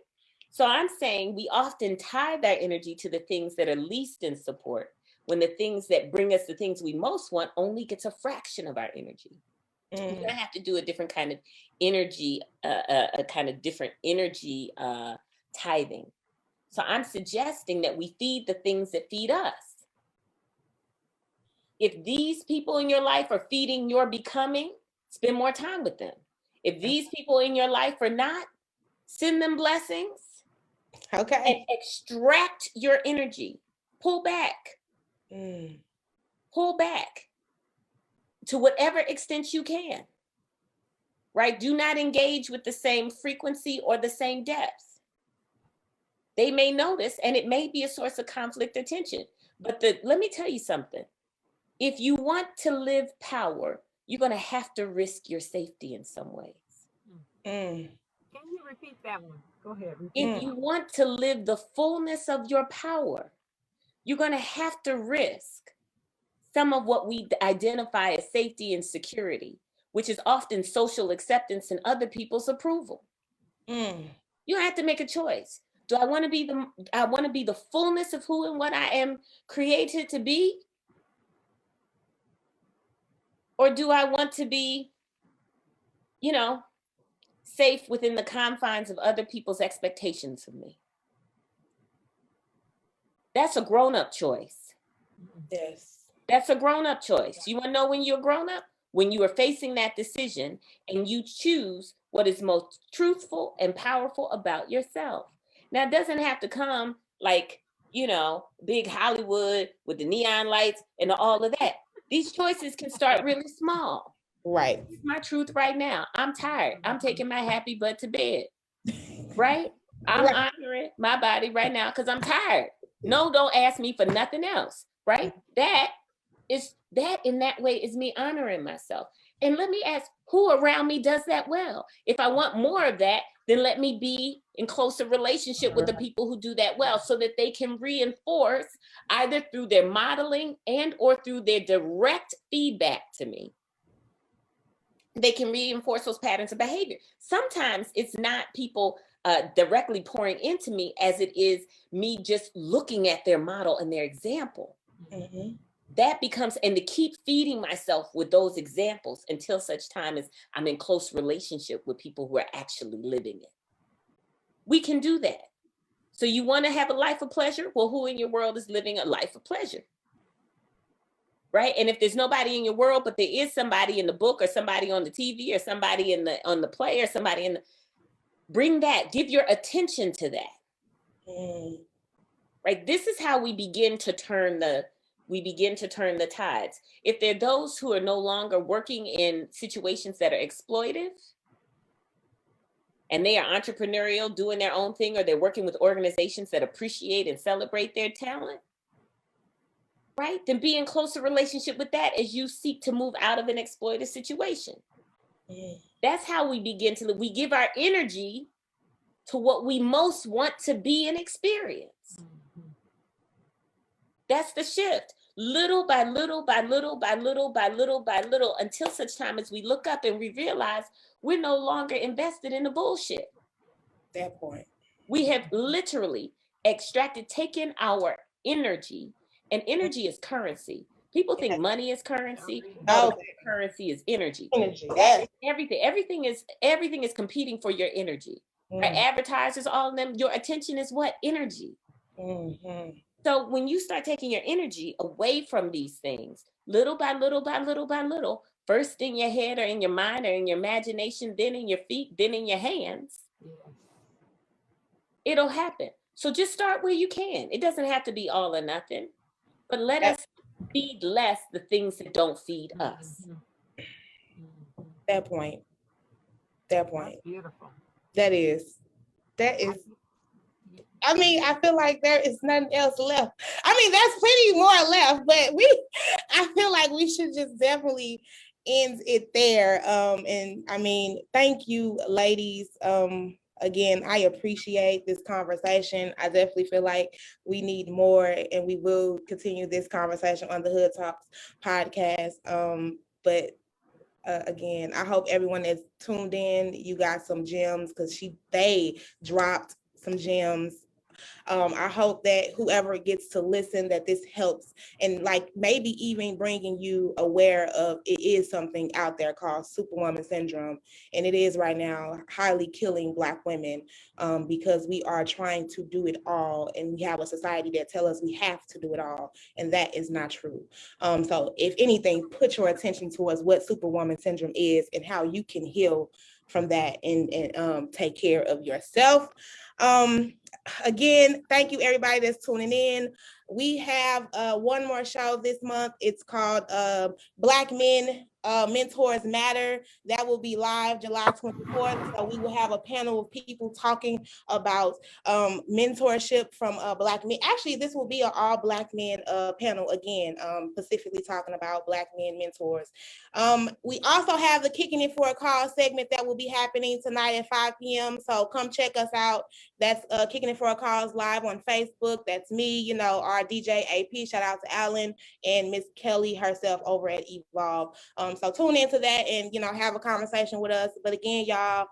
So I'm saying we often tie that energy to the things that are least in support, when the things that bring us the things we most want only gets a fraction of our energy. We're going to have to do a different kind of energy, a kind of different energy tithing. So I'm suggesting that we feed the things that feed us. If these people in your life are feeding your becoming, spend more time with them. If these people in your life are not, send them blessings. Okay. And extract your energy. Pull back. Pull back to whatever extent you can. Right? Do not engage with the same frequency or the same depth. They may notice, and it may be a source of conflict or tension. But let me tell you something. If you want to live power, you're going to have to risk your safety in some ways. Can you repeat that one? Go ahead. If you want to live the fullness of your power, you're going to have to risk some of what we identify as safety and security, which is often social acceptance and other people's approval. You have to make a choice. Do I want to be the fullness of who and what I am created to be? Or do I want to be, safe within the confines of other people's expectations of me? That's a grown-up choice. Yes. That's a grown-up choice. You want to know when you're grown up? When you are facing that decision and you choose what is most truthful and powerful about yourself. Now, it doesn't have to come like, big Hollywood with the neon lights and all of that. These choices can start really small. Right. It's my truth right now. I'm tired. I'm taking my happy butt to bed. Right? I'm honoring my body right now because I'm tired. No, don't ask me for nothing else. Right? That in that way is me honoring myself. And let me ask, who around me does that well? If I want more of that, then let me be in closer relationship with the people who do that well so that they can reinforce either through their modeling and or through their direct feedback to me. They can reinforce those patterns of behavior. Sometimes it's not people directly pouring into me as it is me just looking at their model and their example. Mm-hmm. That becomes, and to keep feeding myself with those examples until such time as I'm in close relationship with people who are actually living it. We can do that. So you want to have a life of pleasure? Well, who in your world is living a life of pleasure? Right? And if there's nobody in your world, but there is somebody in the book or somebody on the TV or somebody on the play or somebody bring that, give your attention to that. Right? This is how we begin to turn the tides. If there are those who are no longer working in situations that are exploitive and they are entrepreneurial, doing their own thing, or they're working with organizations that appreciate and celebrate their talent, right? Then be in closer relationship with that as you seek to move out of an exploitive situation. That's how we begin to live. We give our energy to what we most want to be and experience. That's the shift. Little by little by little by little by little by little, until such time as we look up and we realize we're no longer invested in the bullshit. That point. We have literally taken our energy, and energy is currency. People think money is currency. No, currency is energy. Energy. Everything. Everything is competing for your energy. Right? Advertisers, all of them, your attention is what? Energy. Mm-hmm. So when you start taking your energy away from these things, little by little by little by little, first in your head or in your mind or in your imagination, then in your feet, then in your hands, it'll happen. So just start where you can. It doesn't have to be all or nothing, but let us feed less the things that don't feed us. That point. That's beautiful. That is. I mean, I feel like there is nothing else left. I mean, that's plenty more left, but I feel like we should just definitely end it there. And I mean, thank you, ladies. Again, I appreciate this conversation. I definitely feel like we need more, and we will continue this conversation on the Hood Talks podcast. But again, I hope everyone that's tuned in, you got some gems, because they dropped some gems. I hope that whoever gets to listen, that this helps, and like maybe even bringing you aware of it is something out there called Superwoman Syndrome, and it is right now highly killing Black women because we are trying to do it all, and we have a society that tells us we have to do it all, and that is not true. So if anything, put your attention towards what Superwoman Syndrome is and how you can heal from that and take care of yourself. Again, thank you everybody that's tuning in. We have one more show this month. It's called Black Men Mentors Matter. That will be live July 24th. So we will have a panel of people talking about mentorship from Black men. Actually, this will be an all Black men panel again, specifically talking about Black men mentors. We also have the Kicking It for a Cause segment that will be happening tonight at 5 p.m. So come check us out. That's Kicking It for a Cause live on Facebook. That's me, our DJ AP. Shout out to Alan and Miss Kelly herself over at Evolve. So tune into that and, have a conversation with us. But again, y'all,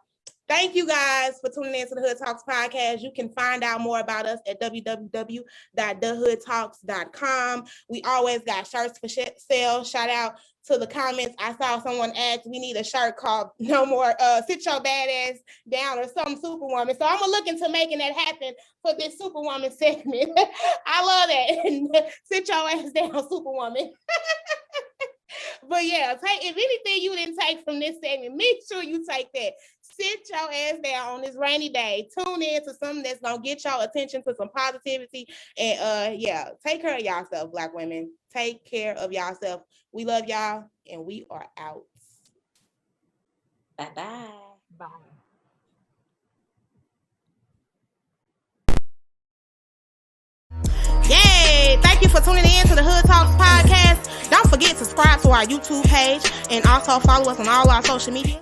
thank you guys for tuning into the Hood Talks podcast. You can find out more about us at www.thehoodtalks.com. We always got shirts for sale. Shout out to the comments. I saw someone ask, we need a shirt called No More Sit Your Bad Ass Down or something Superwoman. So I'm going to look into making that happen for this Superwoman segment. I love that. Sit your ass down, Superwoman. But yeah, if anything you didn't take from this segment, make sure you take that. Sit your ass down on this rainy day. Tune in to something that's going to get y'all attention, to some positivity. And take care of yourself, Black women. Take care of yourself. We love y'all, and we are out. Bye-bye. Bye. Yay! Thank you for tuning in to the Hood Talks podcast. Don't forget to subscribe to our YouTube page and also follow us on all our social media.